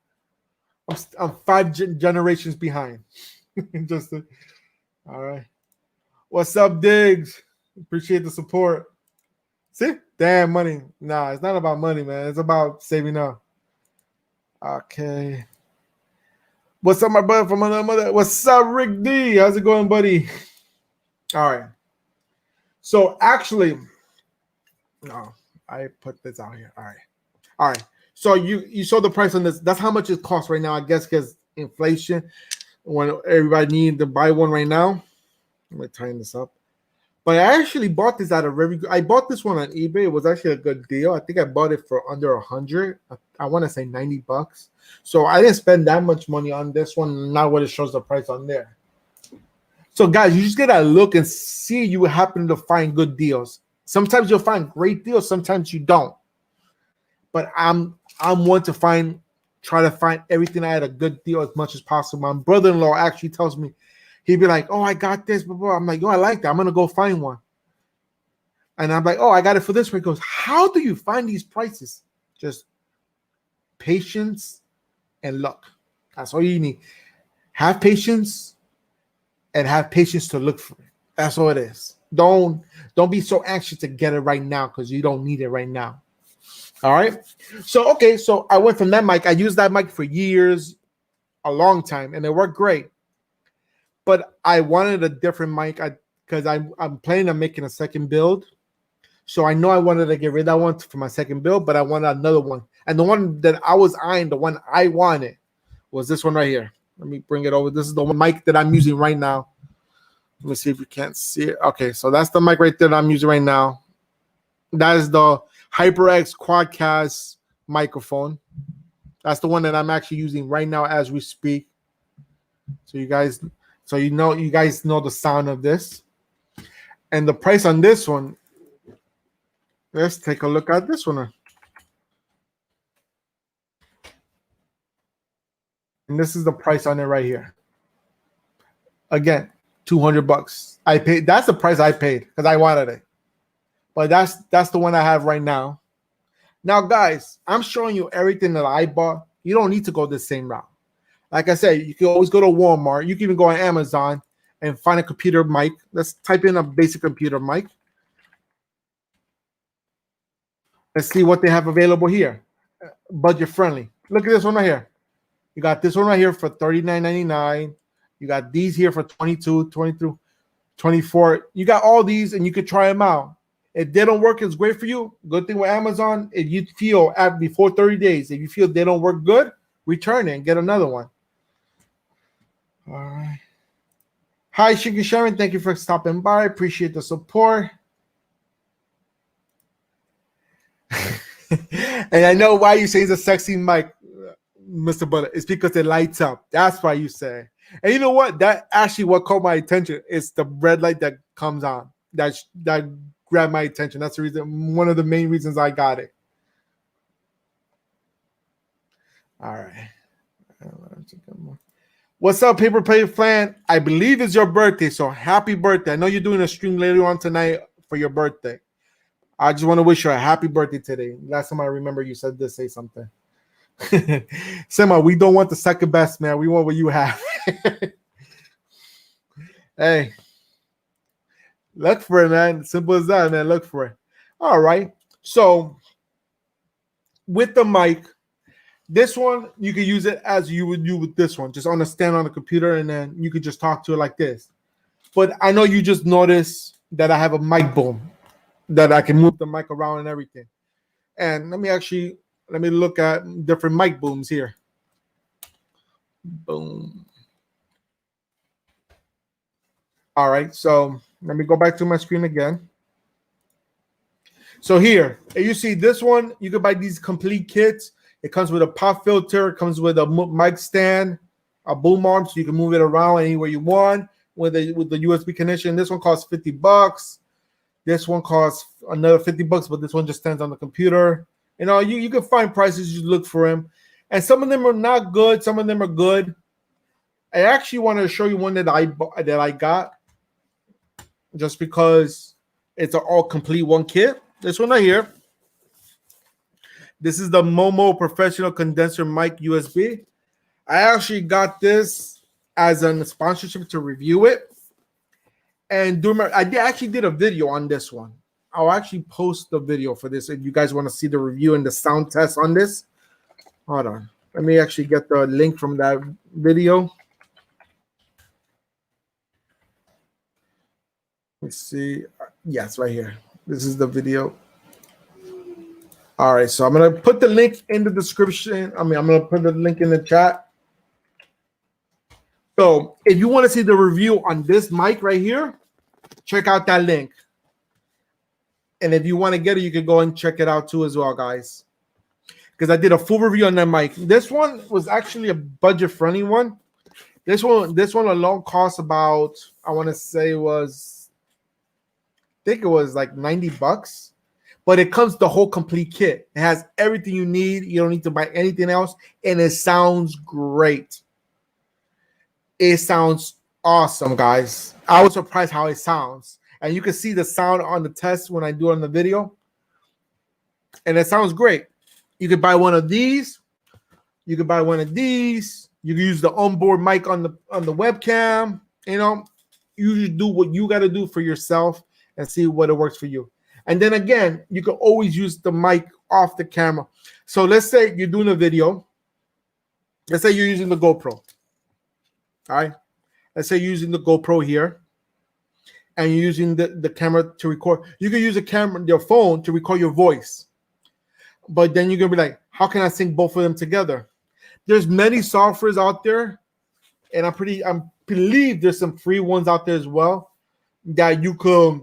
I'm 5 generations behind. All right. What's up, Diggs? Appreciate the support. See? Damn money. Nah, it's not about money, man. It's about saving up. Okay. What's up, my brother from another mother? What's up, Rick D? How's it going, buddy? All right. So actually, no, I put this out here. All right. All right. So you saw the price on this. That's how much it costs right now, I guess, because inflation, when everybody needs to buy one right now. Let me tighten this up. But I actually bought this at a very good. I bought this one on eBay. It was actually a good deal. I think I bought it for under 100. I want to say $90. So I didn't spend that much money on this one. Not what it shows the price on there. So guys, you just gotta look and see you happen to find good deals. Sometimes you'll find great deals. Sometimes you don't. But I'm one to try to find everything at a good deal as much as possible. My brother-in-law actually tells me, he'd be like, "Oh, I got this, blah, blah." I'm like, "Oh, I like that. I'm gonna go find one." And I'm like, "Oh, I got it for this one." He goes, "How do you find these prices?" Just patience and luck. That's all you need. Have patience and have patience to look for it. That's all it is. Don't be so anxious to get it right now because you don't need it right now. All right. So okay, so I went from that mic. I used that mic for years, a long time, and it worked great. But I wanted a different mic because I'm planning on making a second build. So I know I wanted to get rid of that one for my second build, but I wanted another one. And the one that I was eyeing, the one I wanted, was this one right here. Let me bring it over. This is the one mic that I'm using right now. Let me see if you can't see it. Okay, so that's the mic right there that I'm using right now. That is the HyperX Quadcast microphone. That's the one that I'm actually using right now as we speak. So you guys know the sound of this. And the price on this one, let's take a look at this one. And this is the price on it right here. Again, $200. I paid. That's the price I paid because I wanted it. But that's the one I have right now. Now, guys, I'm showing you everything that I bought. You don't need to go the same route. Like I said, you can always go to Walmart. You can even go on Amazon and find a computer mic. Let's type in a basic computer mic. Let's see what they have available here. Budget friendly. Look at this one right here. You got this one right here for $39.99. You got these here for $22, $23, $24. You got all these and you could try them out. If they don't work, it's great for you. Good thing with Amazon, if you feel before 30 days, if you feel they don't work good, return it and get another one. All right. Hi, Shiki Sharon. Thank you for stopping by. Appreciate the support. And I know why you say it's a sexy mic, Mr. Butter. It's because it lights up. That's why you say. And you know what? That actually what caught my attention is the red light that comes on. That grabbed my attention. That's the reason. One of the main reasons I got it. All right. What's up, Paper Plate Flan? I believe it's your birthday, so happy birthday. I know you're doing a stream later on tonight for your birthday. I just want to wish you a happy birthday today. Last time I remember you said this, say something. Sema, we don't want the second best, man. We want what you have. Hey, look for it, man. Simple as that, man. Look for it. All right. So with the mic, this one, you can use it as you would do with this one, just on a stand on the computer, and then you could just talk to it like this. But I know you just noticed that I have a mic boom, that I can move the mic around and everything. And let me look at different mic booms here. Boom. All right, so let me go back to my screen again. So here, you see this one, you can buy these complete kits. It comes with a pop filter. It comes with a mic stand, a boom arm, so you can move it around anywhere you want with the USB connection. This one costs $50. This one costs another $50, but this one just stands on the computer. You know, you can find prices. You look for them, and some of them are not good. Some of them are good. I actually want to show you one that I got, just because it's an all complete one kit. This one right here. This is the Momo Professional Condenser Mic USB. I actually got this as a sponsorship to review it. And I actually did a video on this one. I'll actually post the video for this if you guys want to see the review and the sound test on this. Hold on. Let me actually get the link from that video. Let's see. Yes, right here. This is the video. All right, so I'm going to put the link in the description. I'm going to put the link in the chat. So if you want to see the review on this mic right here, check out that link. And if you want to get it, you can go and check it out too as well, guys. Because I did a full review on that mic. This one was actually a budget-friendly one. This one alone cost about, I want to say I think it was like $90. But it comes the whole complete kit. It has everything you need. You don't need to buy anything else. And it sounds great. It sounds awesome, guys. I was surprised how it sounds. And you can see the sound on the test when I do it on the video. And it sounds great. You could buy one of these. You could buy one of these. You can use the onboard mic on the webcam. You know, you just do what you got to do for yourself and see what it works for you. And then again, you can always use the mic off the camera. So let's say you're doing a video. Let's say you're using the GoPro. All right. Let's say you're using the GoPro here. And you're using the camera to record. You can use a camera, your phone, to record your voice. But then you're going to be like, how can I sync both of them together? There's many softwares out there. And I believe there's some free ones out there as well that you could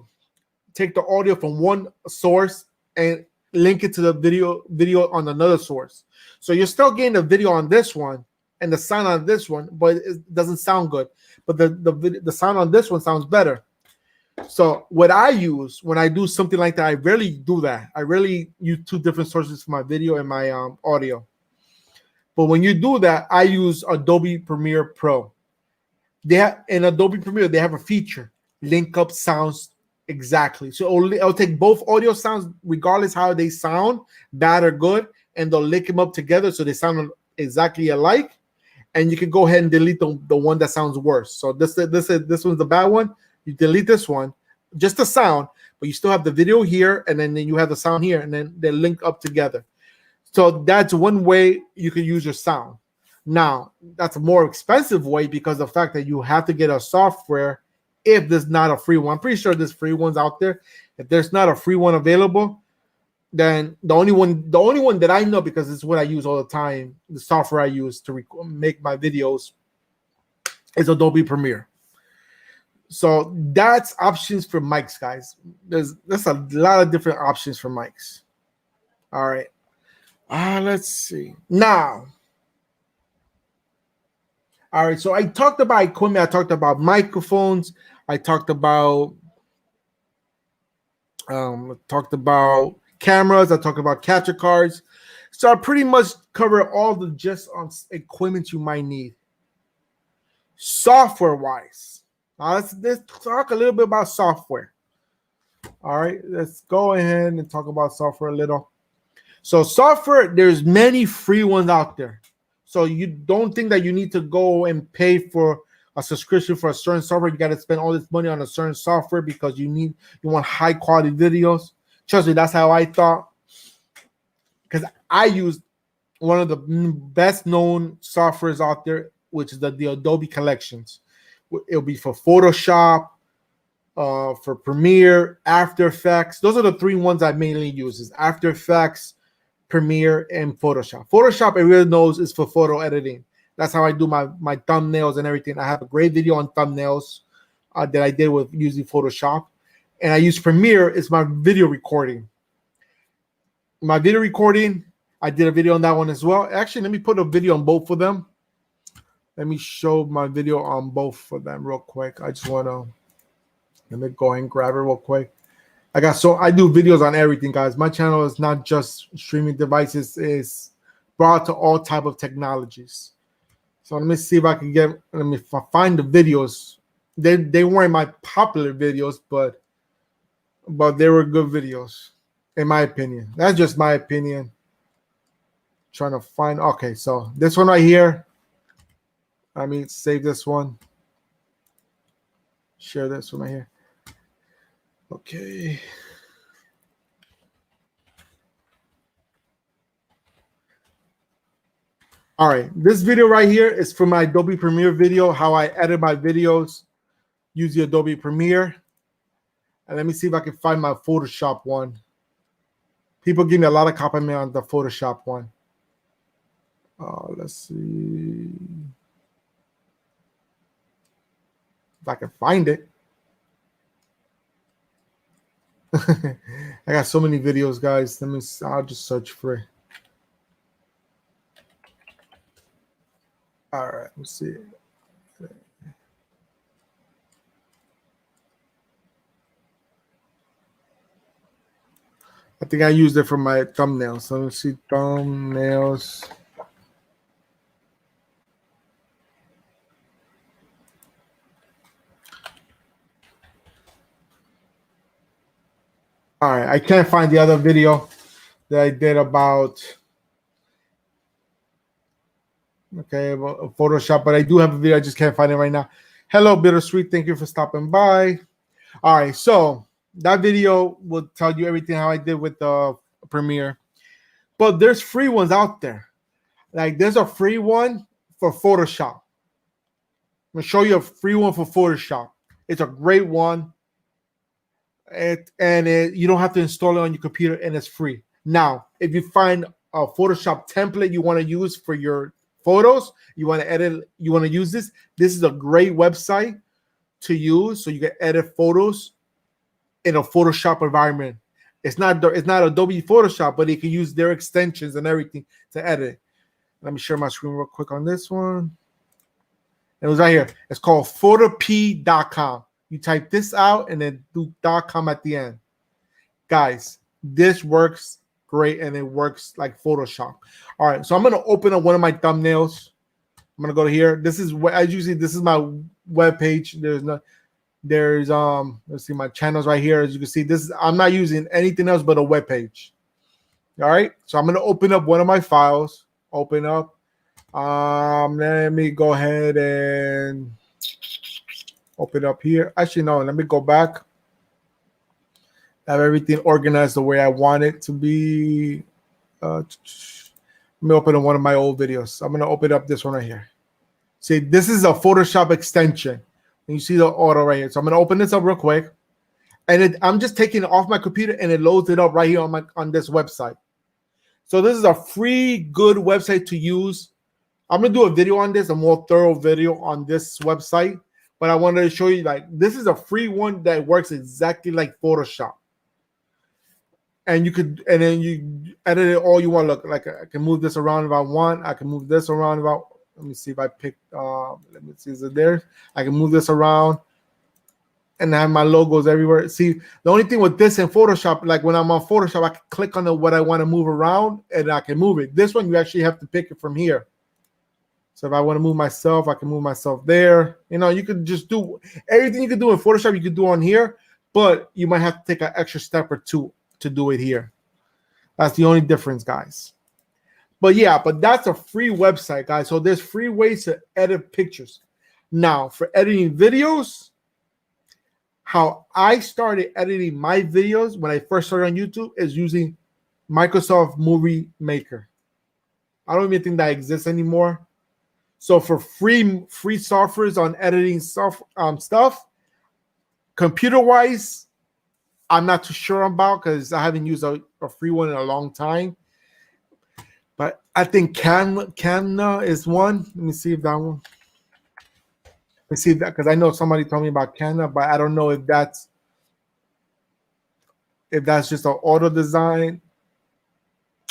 take the audio from one source and link it to the video on another source. So you're still getting the video on this one and the sound on this one, but it doesn't sound good. But the sound on this one sounds better. So what I use when I do something like that, I rarely do that. I rarely use two different sources for my video and my audio. But when you do that, I use Adobe Premiere Pro. In Adobe Premiere, they have a feature, link up sounds exactly. So it'll take both audio sounds, regardless how they sound, bad or good, and they'll link them up together so they sound exactly alike. And you can go ahead and delete the one that sounds worse. So this one's the bad one. You delete this one, just the sound, but you still have the video here, and then you have the sound here, and then they link up together. So that's one way you can use your sound. Now, that's a more expensive way because of the fact that you have to get a software if there's not a free one. I'm pretty sure there's free ones out there. If there's not a free one available, then the only one that I know, because it's what I use all the time, the software I use to make my videos, is Adobe Premiere. So that's options for mics, guys. There's a lot of different options for mics. All right. Let's see. Now. All right. So I talked about equipment. I talked about microphones. I talked about cameras. I talked about capture cards. So I pretty much cover all the just on equipment you might need. Software-wise. Now let's talk a little bit about software. All right, let's go ahead and talk about software a little. So software, there's many free ones out there. So you don't think that you need to go and pay for a subscription for a certain software. You got to spend all this money on a certain software because you want high quality videos. Trust me, that's how I thought. Because I used one of the best known softwares out there, which is the Adobe Collections. It'll be for Photoshop, for Premiere, After Effects. Those are the three ones I mainly use: is After Effects, Premiere, and Photoshop. Photoshop, everyone knows, is for photo editing. That's how I do my thumbnails and everything. I have a great video on thumbnails that I did with using Photoshop, and I use Premiere as my video recording. My video recording, I did a video on that one as well. Actually, let me put a video on both of them. Let me show my video on both of them real quick. I just want to, let me go and grab it real quick. I do videos on everything, guys. My channel is not just streaming devices. It's brought to all type of technologies. So let me see if I can find the videos. They weren't my popular videos, but they were good videos, in my opinion. That's just my opinion. Trying to find, okay, so this one right here. Save this one. Share this one right here. Okay. All right. This video right here is for my Adobe Premiere video, how I edit my videos using Adobe Premiere. And let me see if I can find my Photoshop one. People give me a lot of compliment on the Photoshop one. Let's see if I can find it. I got so many videos, guys. I'll just search for it. All right, let's see. I think I used it for my thumbnails. So let's see, thumbnails. All right, I can't find the other video that I did about about Photoshop, but I do have a video. I just can't find it right now. Hello, Bittersweet. Thank you for stopping by. All right, so that video will tell you everything how I did with the Premiere. But there's free ones out there. Like there's a free one for Photoshop. I'm gonna show you a free one for Photoshop. It's a great one. You don't have to install it on your computer, and it's free. Now, if you find a Photoshop template you want to use for your photos, you want to edit, you want to use this. This is a great website to use, so you can edit photos in a Photoshop environment. It's not Adobe Photoshop, but you can use their extensions and everything to edit. Let me share my screen real quick on this one. It was right here. It's called photop.com. You type this out and then do .com at the end. Guys, this works great and it works like Photoshop. All right, so I'm gonna open up one of my thumbnails. I'm gonna go to here. This is what this is my web page. Let's see my channels right here. As you can see, I'm not using anything else but a web page. All right, so I'm gonna open up one of my files. Open up. Let me go ahead and open up here. Actually, no, let me go back. Have everything organized the way I want it to be. Let me open up one of my old videos. I'm gonna open up this one right here. See, this is a Photoshop extension. And you see the auto right here. So I'm gonna open this up real quick. And I'm just taking it off my computer and it loads it up right here on this website. So this is a free, good website to use. I'm gonna do a video on this, a more thorough video on this website. But I wanted to show you, like, this is a free one that works exactly like Photoshop. And then you edit it all you want. Look, like I can move this around if I want. I can move this around if I. Let me see if I pick. Let me see, is it there? I can move this around, and have my logos everywhere. See, the only thing with this in Photoshop, like when I'm on Photoshop, I can click on what I want to move around, and I can move it. This one, you actually have to pick it from here. So if I want to move myself, I can move myself there. You know, you could just do everything you could do in Photoshop, you could do on here, but you might have to take an extra step or two to do it here. That's the only difference, guys. But yeah, but that's a free website, guys. So there's free ways to edit pictures. Now, for editing videos, how I started editing my videos when I first started on YouTube is using Microsoft Movie Maker. I don't even think that exists anymore. So for free softwares on editing stuff, computer-wise, I'm not too sure about because I haven't used a free one in a long time. But I think Canva is one. Let me see if that one. Let me see that, because I know somebody told me about Canva, but I don't know if that's just an auto design.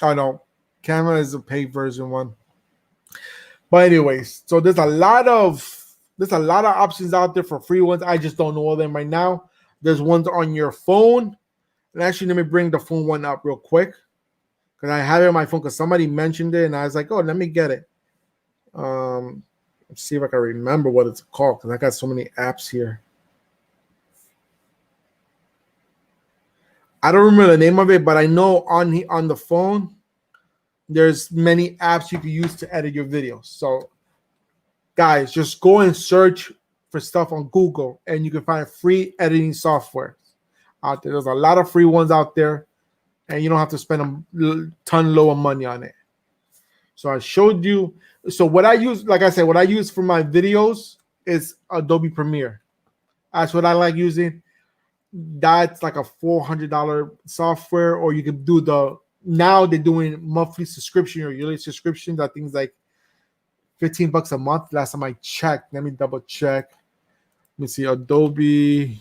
Oh no, Canva is a paid version one. But anyways, so there's a lot of options out there for free ones. I just don't know all of them right now. There's ones on your phone. And actually, let me bring the phone one up real quick, because I have it on my phone because somebody mentioned it and I was like, oh, let me get it. Let's see if I can remember what it's called, because I got so many apps here. I don't remember the name of it, but I know on the phone, there's many apps you can use to edit your videos. So guys, just go and search for stuff on Google and you can find free editing software out there. There's a lot of free ones out there and you don't have to spend a ton low of money on it. So I showed you. So what I use, like I said, what I use for my videos is Adobe Premiere. That's what I like using. That's like a $400 software, or you can do now they're doing monthly subscription or yearly subscriptions. I think it's like $15 a month. Last time I checked. Let me double check. Let me see. Adobe.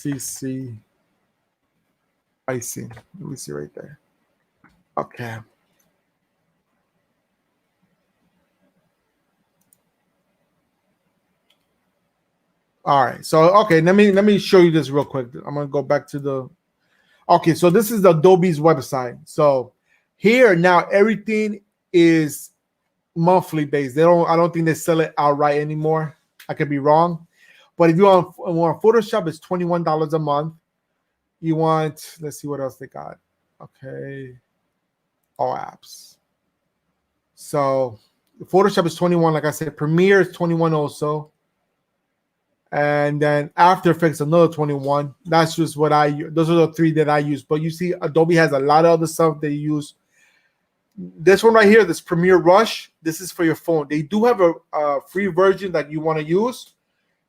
CC pricing. Let me see right there. Okay. All right. So okay, let me show you this real quick. I'm gonna go back to the. Okay, so this is Adobe's website. So here now everything is monthly based. I don't think they sell it outright anymore. I could be wrong, but if you want Photoshop, it's $21 a month. You want, let's see what else they got. Okay, all apps. So Photoshop is 21, like I said. Premiere is 21 also, and then After Effects another 21. That's just what I use. Those are the three that I use. But you see, Adobe has a lot of other stuff they use. This one right here, this Premiere Rush, this is for your phone. They do have a free version that you want to use.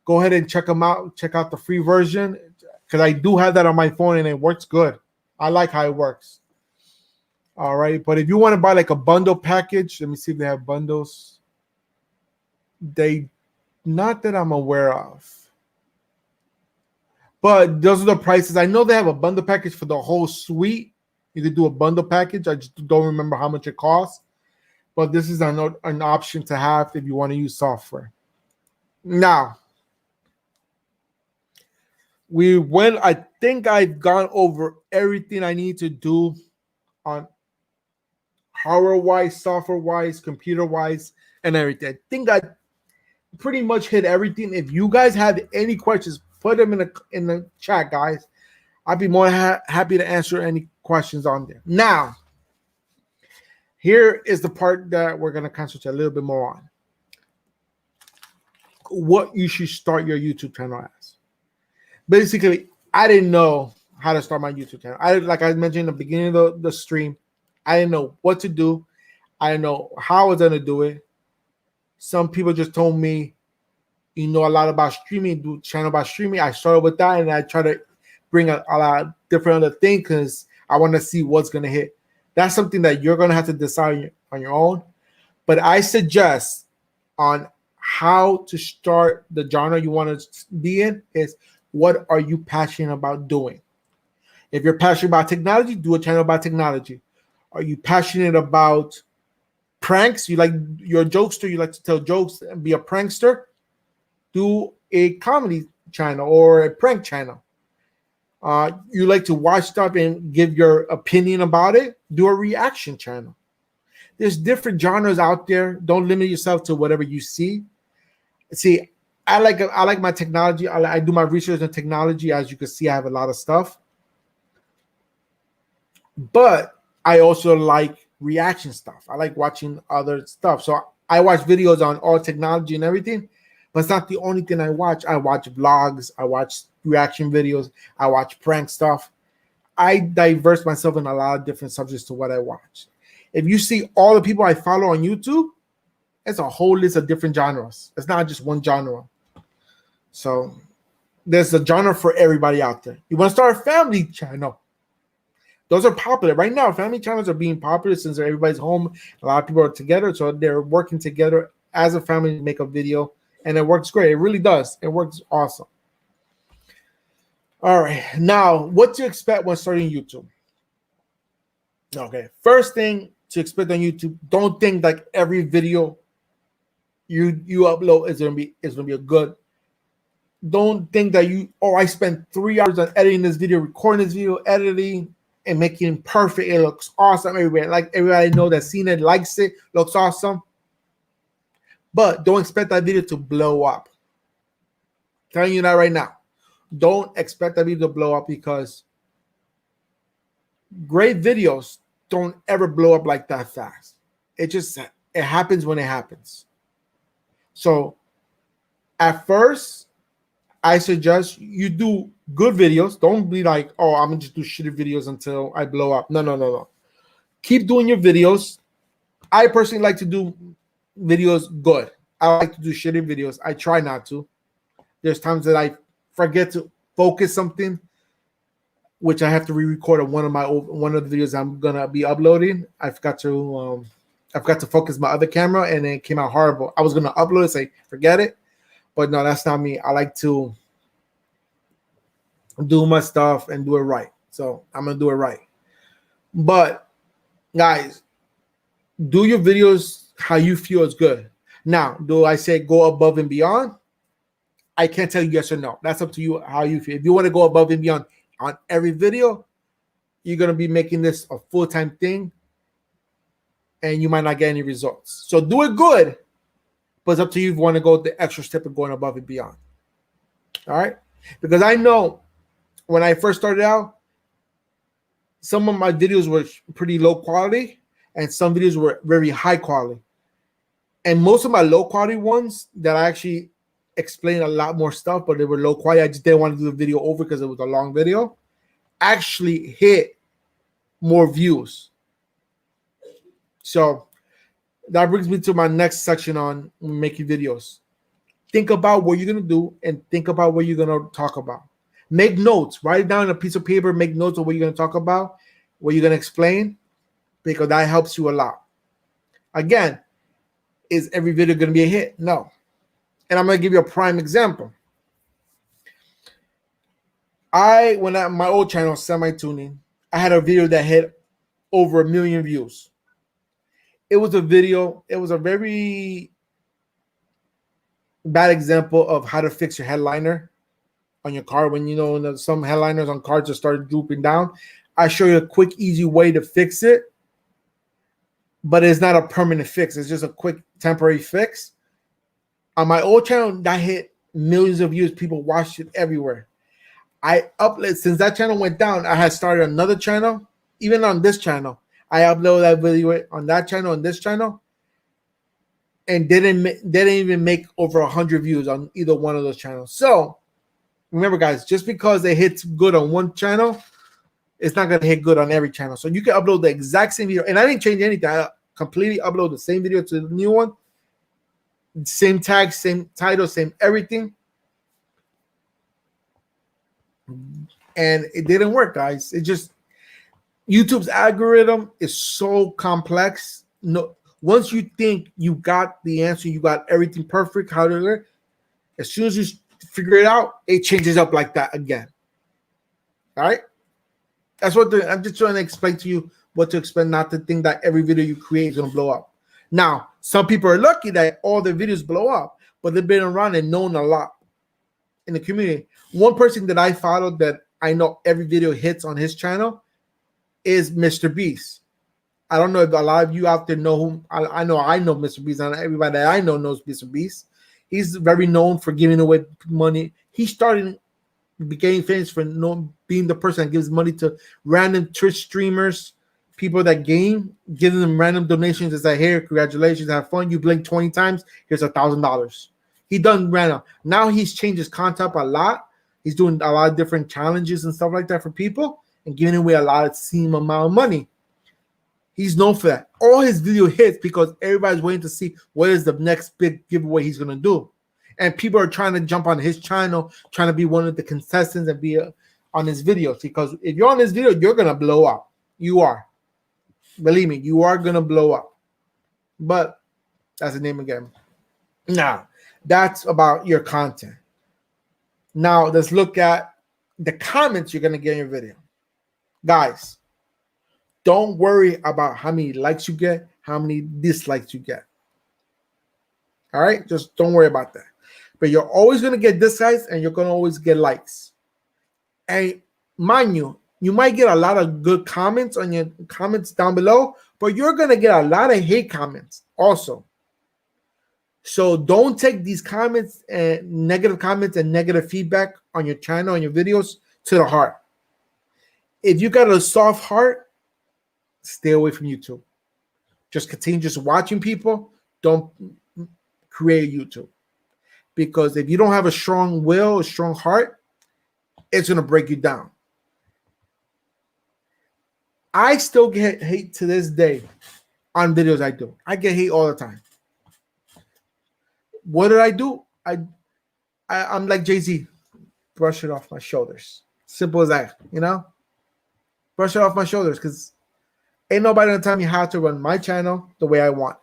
Go ahead and check them out. Check out the free version because I do have that on my phone and it works good. I like how it works. All right, but if you want to buy like a bundle package, let me see if they have bundles. They, not that I'm aware of. But those are the prices. I know they have a bundle package for the whole suite. You could do a bundle package. I just don't remember how much it costs. But this is an option to have if you want to use software. Now, I think I've gone over everything I need to do on hardware-wise, software-wise, computer-wise, and everything. I think I pretty much hit everything. If you guys have any questions, put them in the chat, guys. I'd be more happy to answer any questions on there. Now, here is the part that we're going to concentrate a little bit more on. What you should start your YouTube channel as. Basically, I didn't know how to start my YouTube channel. Like I mentioned in the beginning of the stream, I didn't know what to do. I didn't know how I was going to do it. Some people just told me, you know a lot about streaming, do channel about streaming. I started with that, and I try to bring a lot of different other things because I want to see what's going to hit. That's something that you're going to have to decide on your own. But I suggest on how to start the genre you want to be in is what are you passionate about doing? If you're passionate about technology, do a channel about technology. Are you passionate about pranks? You like you're a jokester, you like to tell jokes and be a prankster? Do a comedy channel or a prank channel. You like to watch stuff and give your opinion about it? Do a reaction channel. There's different genres out there. Don't limit yourself to whatever you see. See, I like my technology. I do my research on technology. As you can see, I have a lot of stuff. But I also like reaction stuff. I like watching other stuff. So I watch videos on all technology and everything. But it's not the only thing I watch. I watch vlogs. I watch reaction videos. I watch prank stuff. I diverse myself in a lot of different subjects to what I watch. If you see all the people I follow on YouTube, it's a whole list of different genres. It's not just one genre. So there's a genre for everybody out there. You want to start a family channel? Those are popular right now. Family channels are being popular since everybody's home. A lot of people are together, so they're working together as a family to make a video, and it works great. It really does. It works awesome. All right, now what to expect when starting YouTube? Okay, first thing to expect on YouTube: don't think like every video you upload is gonna be a good. Don't think that I spent 3 hours on editing this video, recording this video, editing, and making it perfect. It looks awesome everywhere. Like everybody know that seen it, likes it, looks awesome. But don't expect that video to blow up. I'm telling you that right now. Don't expect that video to blow up because great videos don't ever blow up like that fast. It happens when it happens. So at first, I suggest you do good videos. Don't be like, oh, I'm gonna just do shitty videos until I blow up. No. Keep doing your videos. I personally like to do videos good. I like to do shitty videos. I try not to. There's times that I forget to focus something, which I have to re-record on one of the videos I'm gonna be uploading. I forgot to focus my other camera, and it came out horrible. I was gonna upload it, say forget it. But no, that's not me. I like to do my stuff and do it right. So I'm gonna do it right. But guys, do your videos how you feel is good. Now, do I say go above and beyond? I can't tell you yes or no. That's up to you how you feel. If you want to go above and beyond on every video, you're gonna be making this a full-time thing, and you might not get any results. So do it good, but it's up to you if you want to go the extra step of going above and beyond. All right, because I know when I first started out, some of my videos were pretty low quality, and some videos were very high quality. And most of my low quality ones that I actually explained a lot more stuff, but they were low quality. I just didn't want to do the video over because it was a long video. Actually hit more views. So that brings me to my next section on making videos. Think about what you're going to do and think about what you're going to talk about. Make notes. Write it down on a piece of paper. Make notes of what you're going to talk about, what you're going to explain, because that helps you a lot. Again, is every video going to be a hit? No. And I'm going to give you a prime example. When at my old channel, Semi-Tuning, I had a video that hit over 1 million views. It was a very bad example of how to fix your headliner on your car. When some headliners on cars just started drooping down. I show you a quick, easy way to fix it, but it's not a permanent fix. It's just a quick, temporary fix. On my old channel, that hit millions of views. People watched it everywhere. Since that channel went down, I had started another channel. Even on this channel, I uploaded that video on that channel and this channel, and didn't even make over 100 views on either one of those channels. So remember, guys, just because it hits good on one channel, it's not going to hit good on every channel. So you can upload the exact same video, and I didn't change anything. I completely upload the same video to the new one, same tag, same title, same everything, and it didn't work, guys. It just, YouTube's algorithm is so complex. No, once you think you got the answer, you got everything perfect, how to learn, as soon as you figure it out, it changes up like that again. All right, that's what I'm just trying to explain to you what to expect, not to think that every video you create is going to blow up. Now, some people are lucky that all their videos blow up, but they've been around and known a lot in the community. One person that I followed that I know every video hits on his channel is Mr. Beast. I don't know if a lot of you out there know whom. I know Mr. Beast, and everybody that I know knows Mr. Beast. He's very known for giving away money. He became famous for being the person that gives money to random Twitch streamers, people that game, giving them random donations. It's like, here, congratulations, have fun. You blink 20 times, here's $1,000. He done random. Now he's changed his content a lot. He's doing a lot of different challenges and stuff like that for people and giving away a lot of same amount of money. He's known for that. All his video hits because everybody's waiting to see what is the next big giveaway he's going to do. And people are trying to jump on his channel, trying to be one of the contestants and be on his videos. Because if you're on this video, you're going to blow up. You are. Believe me, you are going to blow up. But that's the name again. Now, that's about your content. Now, let's look at the comments you're going to get in your video. Guys, don't worry about how many likes you get, how many dislikes you get. All right? Just don't worry about that. But you're always going to get dislikes and you're going to always get likes. And mind you, you might get a lot of good comments on your comments down below, but you're going to get a lot of hate comments also. So don't take these comments and negative comments and negative feedback on your channel and your videos to the heart. If you got a soft heart, stay away from YouTube. Just continue just watching people. Don't create YouTube. Because if you don't have a strong will, a strong heart, it's going to break you down. I still get hate to this day on videos I do. I get hate all the time. What did I do? I'm like Jay-Z. Brush it off my shoulders. Simple as that, you know? Brush it off my shoulders because ain't nobody gonna tell me how to run my channel the way I want.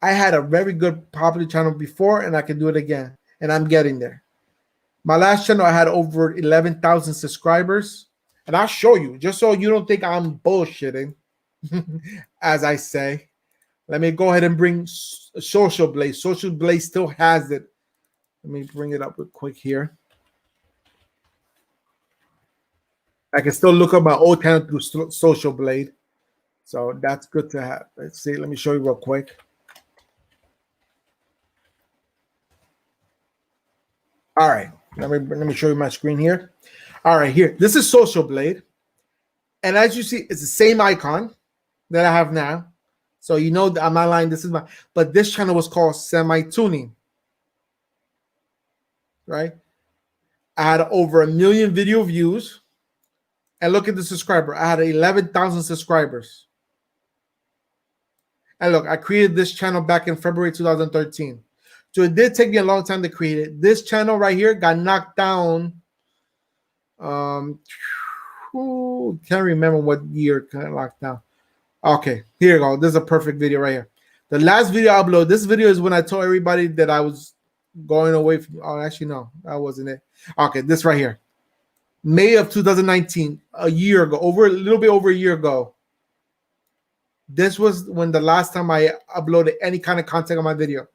I had a very good popular channel before and I can do it again. And I'm getting there. My last channel, I had over 11,000 subscribers. And I'll show you, just so you don't think I'm bullshitting, as I say. Let me go ahead and bring Social Blade. Social Blade still has it. Let me bring it up real quick here. I can still look up my old channel through Social Blade. So that's good to have. Let's see. Let me show you real quick. All right. Let me show you my screen here. All right, here. This is Social Blade. And as you see, it's the same icon that I have now. So you know I'm not lying. This is my, but this channel was called Semi Tuning. Right? I had over 1 million video views. And look at the subscriber. I had 11,000 subscribers. And look, I created this channel back in February 2013. So it did take me a long time to create it. This channel right here got knocked down. Can't remember what year got knocked down. Okay, here you go. This is a perfect video right here. The last video I uploaded, this video is when I told everybody that I was going away from, oh, actually, no, that wasn't it. Okay, this right here. May of 2019, a year ago, a little bit over a year ago. This was when the last time I uploaded any kind of content on my video.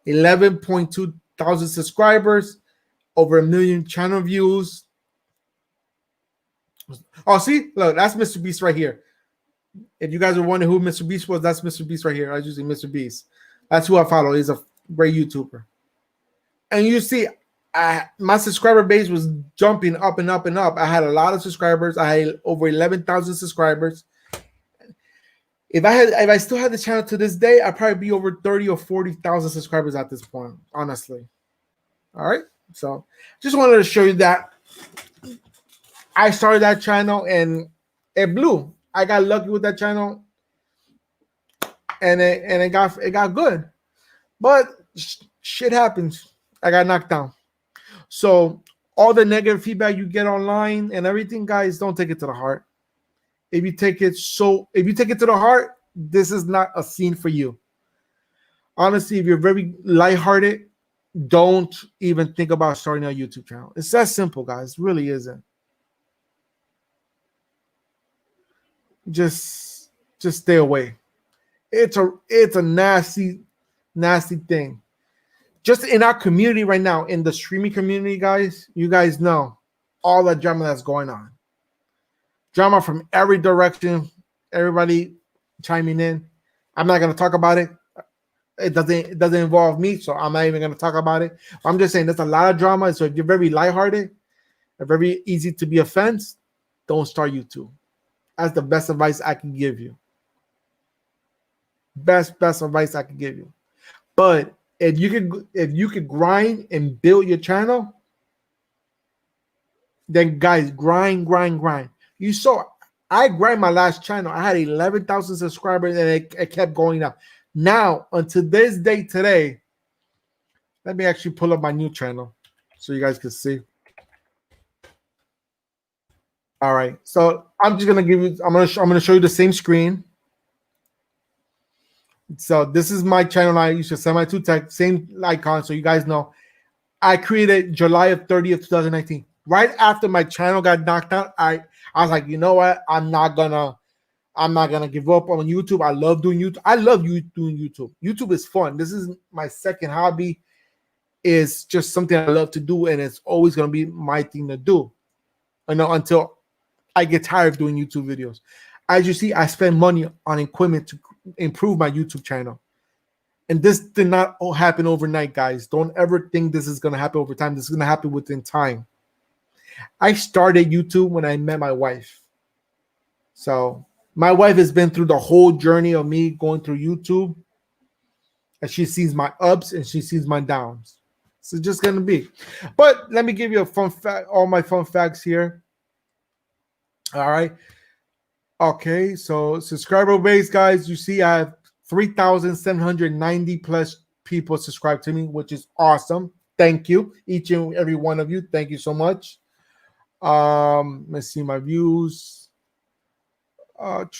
11.2 thousand subscribers, over 1 million channel views. Oh, see, look, that's Mr. Beast right here. If you guys are wondering who Mr. Beast was, that's Mr. Beast right here. I usually Mr. Beast. That's who I follow. He's a great YouTuber. And you see, my subscriber base was jumping up and up and up. I had a lot of subscribers. I had over 11,000 subscribers. If I still had the channel to this day, I'd probably be over 30 or 40,000 subscribers at this point, honestly. All right. So just wanted to show you that I started that channel and it blew. I got lucky with that channel and it got good. But shit happens. I got knocked down. So all the negative feedback you get online and everything, guys, don't take it to the heart. If you take it to the heart, this is not a scene for you. Honestly, if you're very lighthearted, don't even think about starting a YouTube channel. It's that simple, guys. It really isn't. Just stay away. It's a nasty thing. Just in our community right now, in the streaming community, guys, you guys know all the drama that's going on. Drama from every direction, everybody chiming in. I'm not going to talk about it. It doesn't involve me, so I'm not even going to talk about it. I'm just saying there's a lot of drama. So if you're very lighthearted and very easy to be offended, don't start YouTube. That's the best advice I can give you. Best advice I can give you. But if you could grind and build your channel, then guys, grind. You saw I grind my last channel. I had 11,000 subscribers and it kept going up. Now, until this day today, let me actually pull up my new channel so you guys can see. All right, so I'm just gonna give you. I'm gonna show you the same screen. So this is my channel. I use Semi2 Tech, same icon, so you guys know. I created July of 30th, 2019. Right after my channel got knocked out, I was like, you know what? I'm not gonna give up on YouTube. I love doing YouTube. I love doing YouTube. YouTube is fun. This is my second hobby. It's just something I love to do, and it's always gonna be my thing to do. You know, until I get tired of doing YouTube videos. As you see, I spend money on equipment to improve my YouTube channel. And this did not all happen overnight, guys. Don't ever think this is going to happen over time. This is going to happen within time. I started YouTube when I met my wife. So my wife has been through the whole journey of me going through YouTube. And she sees my ups and she sees my downs. So it's just going to be. But let me give you a fun fact, all my fun facts here. All right. Okay, so subscriber base, guys, you see I have 3,790 plus people subscribe to me, which is awesome. Thank you, each and every one of you. Thank you so much. Let's see my views. Let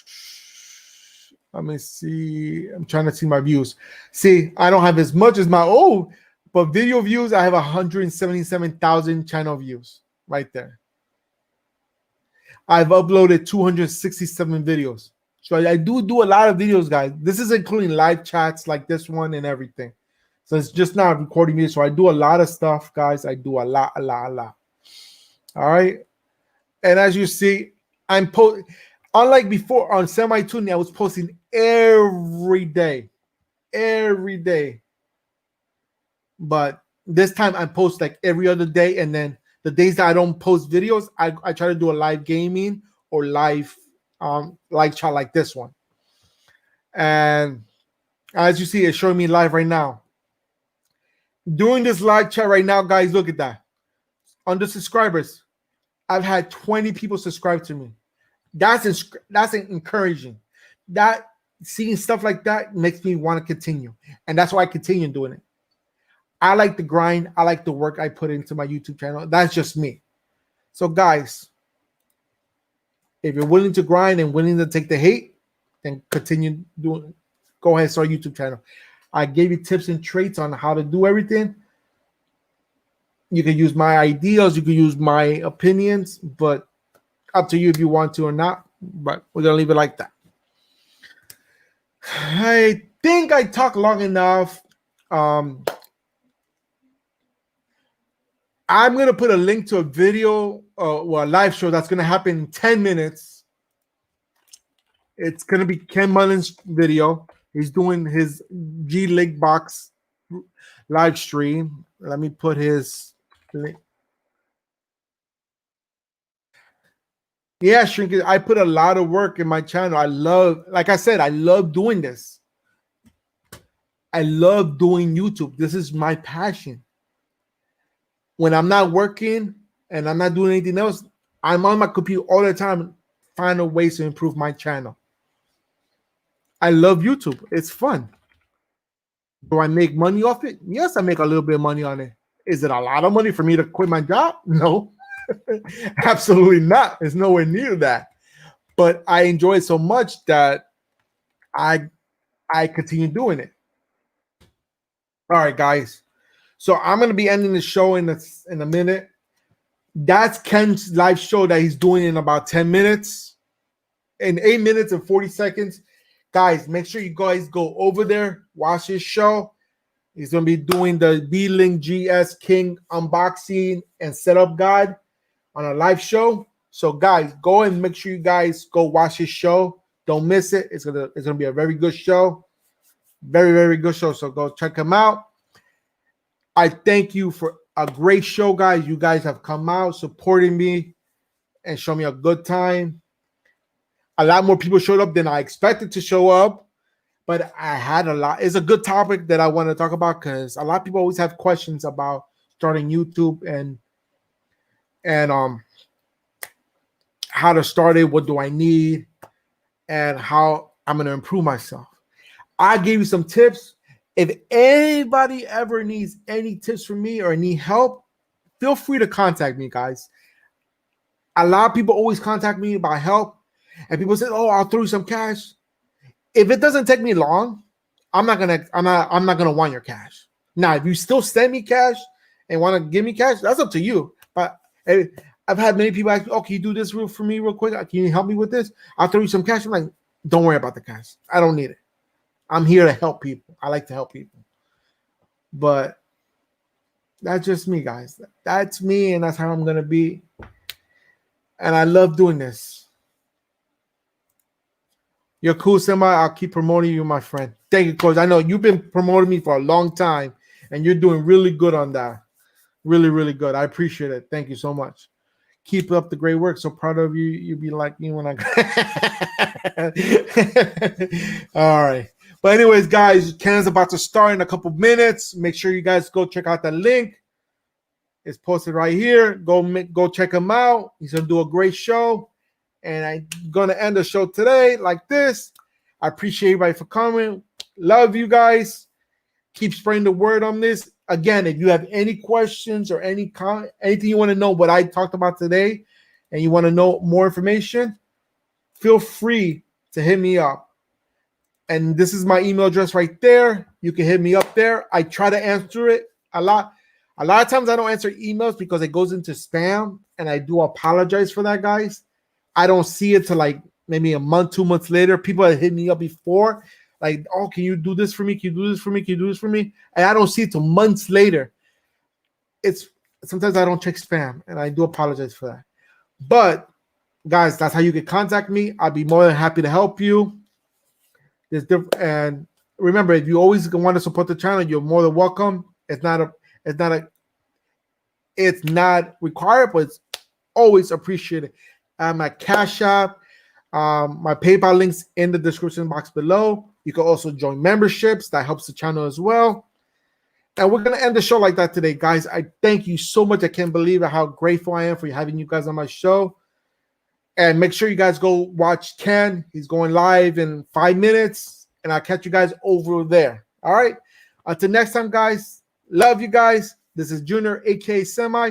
me see. I'm trying to see my views. See, I don't have as much as my old, But video views, I have 177,000 channel views right there. I've uploaded 267 videos. So I do a lot of videos, guys. This is including live chats like this one and everything. So it's just not recording videos. So I do a lot of stuff, guys. I do a lot. All right. And as you see, I'm unlike before on Semi-Tuning, I was posting every day. But this time I post like every other day, and then the days that I don't post videos, I try to do a live gaming or live chat like this one. And as you see, it's showing me live right now. During this live chat right now, guys, look at that. Under subscribers, I've had 20 people subscribe to me. That's encouraging. That seeing stuff like that makes me want to continue, and that's why I continue doing it. I like the grind. I like the work I put into my YouTube channel. That's just me. So, guys, if you're willing to grind and willing to take the hate, then continue doing. Go ahead, start a YouTube channel. I gave you tips and traits on how to do everything. You can use my ideas. You can use my opinions, but up to you if you want to or not. But we're going to leave it like that. I think I talked long enough. I'm going to put a link to a video, a live show that's going to happen in 10 minutes. It's going to be Ken Mullen's video. He's doing his G-League box live stream. Let me put his link. Yeah, Shrinkage. I put a lot of work in my channel. Like I said, I love doing this. I love doing YouTube. This is my passion. When I'm not working and I'm not doing anything else, I'm on my computer all the time finding ways to improve my channel. I love YouTube. It's fun. Do I make money off it? Yes, I make a little bit of money on it. Is it a lot of money for me to quit my job? No, absolutely not. It's nowhere near that. But I enjoy it so much that I continue doing it. All right, guys. So I'm going to be ending the show in a minute. That's Ken's live show that he's doing in about 10 minutes. In 8 minutes and 40 seconds. Guys, make sure you guys go over there, watch his show. He's going to be doing the B-Link GS King unboxing and setup guide on a live show. So, guys, go and make sure you guys go watch his show. Don't miss it. It's gonna be a very good show. Very, very good show. So go check him out. I thank you for a great show, guys. You guys have come out supporting me and show me a good time. A lot more people showed up than I expected to show up, but I had a lot. It's a good topic that I want to talk about because a lot of people always have questions about starting YouTube and how to start it, what do I need, and how I'm going to improve myself. I gave you some tips. If anybody ever needs any tips from me or need help, feel free to contact me, guys. A lot of people always contact me about help, and people say, "Oh, I'll throw you some cash." If it doesn't take me long, I'm not gonna want your cash. Now, if you still send me cash and want to give me cash, that's up to you. But I've had many people ask me, "Oh, can you do this for me real quick? Can you help me with this? I'll throw you some cash." I'm like, "Don't worry about the cash. I don't need it. I'm here to help people. I like to help people." But that's just me, guys. That's me, and that's how I'm gonna be. And I love doing this. You're cool, Semi. I'll keep promoting you, my friend. Thank you, Coach. I know you've been promoting me for a long time, and you're doing really good on that. Really, really good. I appreciate it. Thank you so much. Keep up the great work. So proud of you. You'll be like me when I All right. But anyways, guys, Ken's about to start in a couple minutes. Make sure you guys go check out the link. It's posted right here. Go check him out. He's going to do a great show. And I'm going to end the show today like this. I appreciate everybody for coming. Love you guys. Keep spreading the word on this. Again, if you have any questions or anything you want to know what I talked about today and you want to know more information, feel free to hit me up. And this is my email address right there. You can hit me up there. I try to answer it a lot of times I don't answer emails because it goes into spam, and I do apologize for that, guys. I don't see it till like maybe a month, 2 months later. People have hit me up before, like, oh, can you do this for me? Can you do this for me? Can you do this for me? And I don't see it till months later. It's sometimes I don't check spam, and I do apologize for that. But guys, that's how you can contact me. I'll be more than happy to help you. And remember, if you always want to support the channel, you're more than welcome. It's not required, but it's always appreciated. My Cash App, my PayPal links in the description box below. You can also join memberships. That helps the channel as well. And we're going to end the show like that today, guys. I thank you so much. I can't believe how grateful I am for having you guys on my show. And make sure you guys go watch Ken. He's going live in 5 minutes. And I'll catch you guys over there. All right. Until next time, guys. Love you guys. This is Junior, a.k.a. Semi.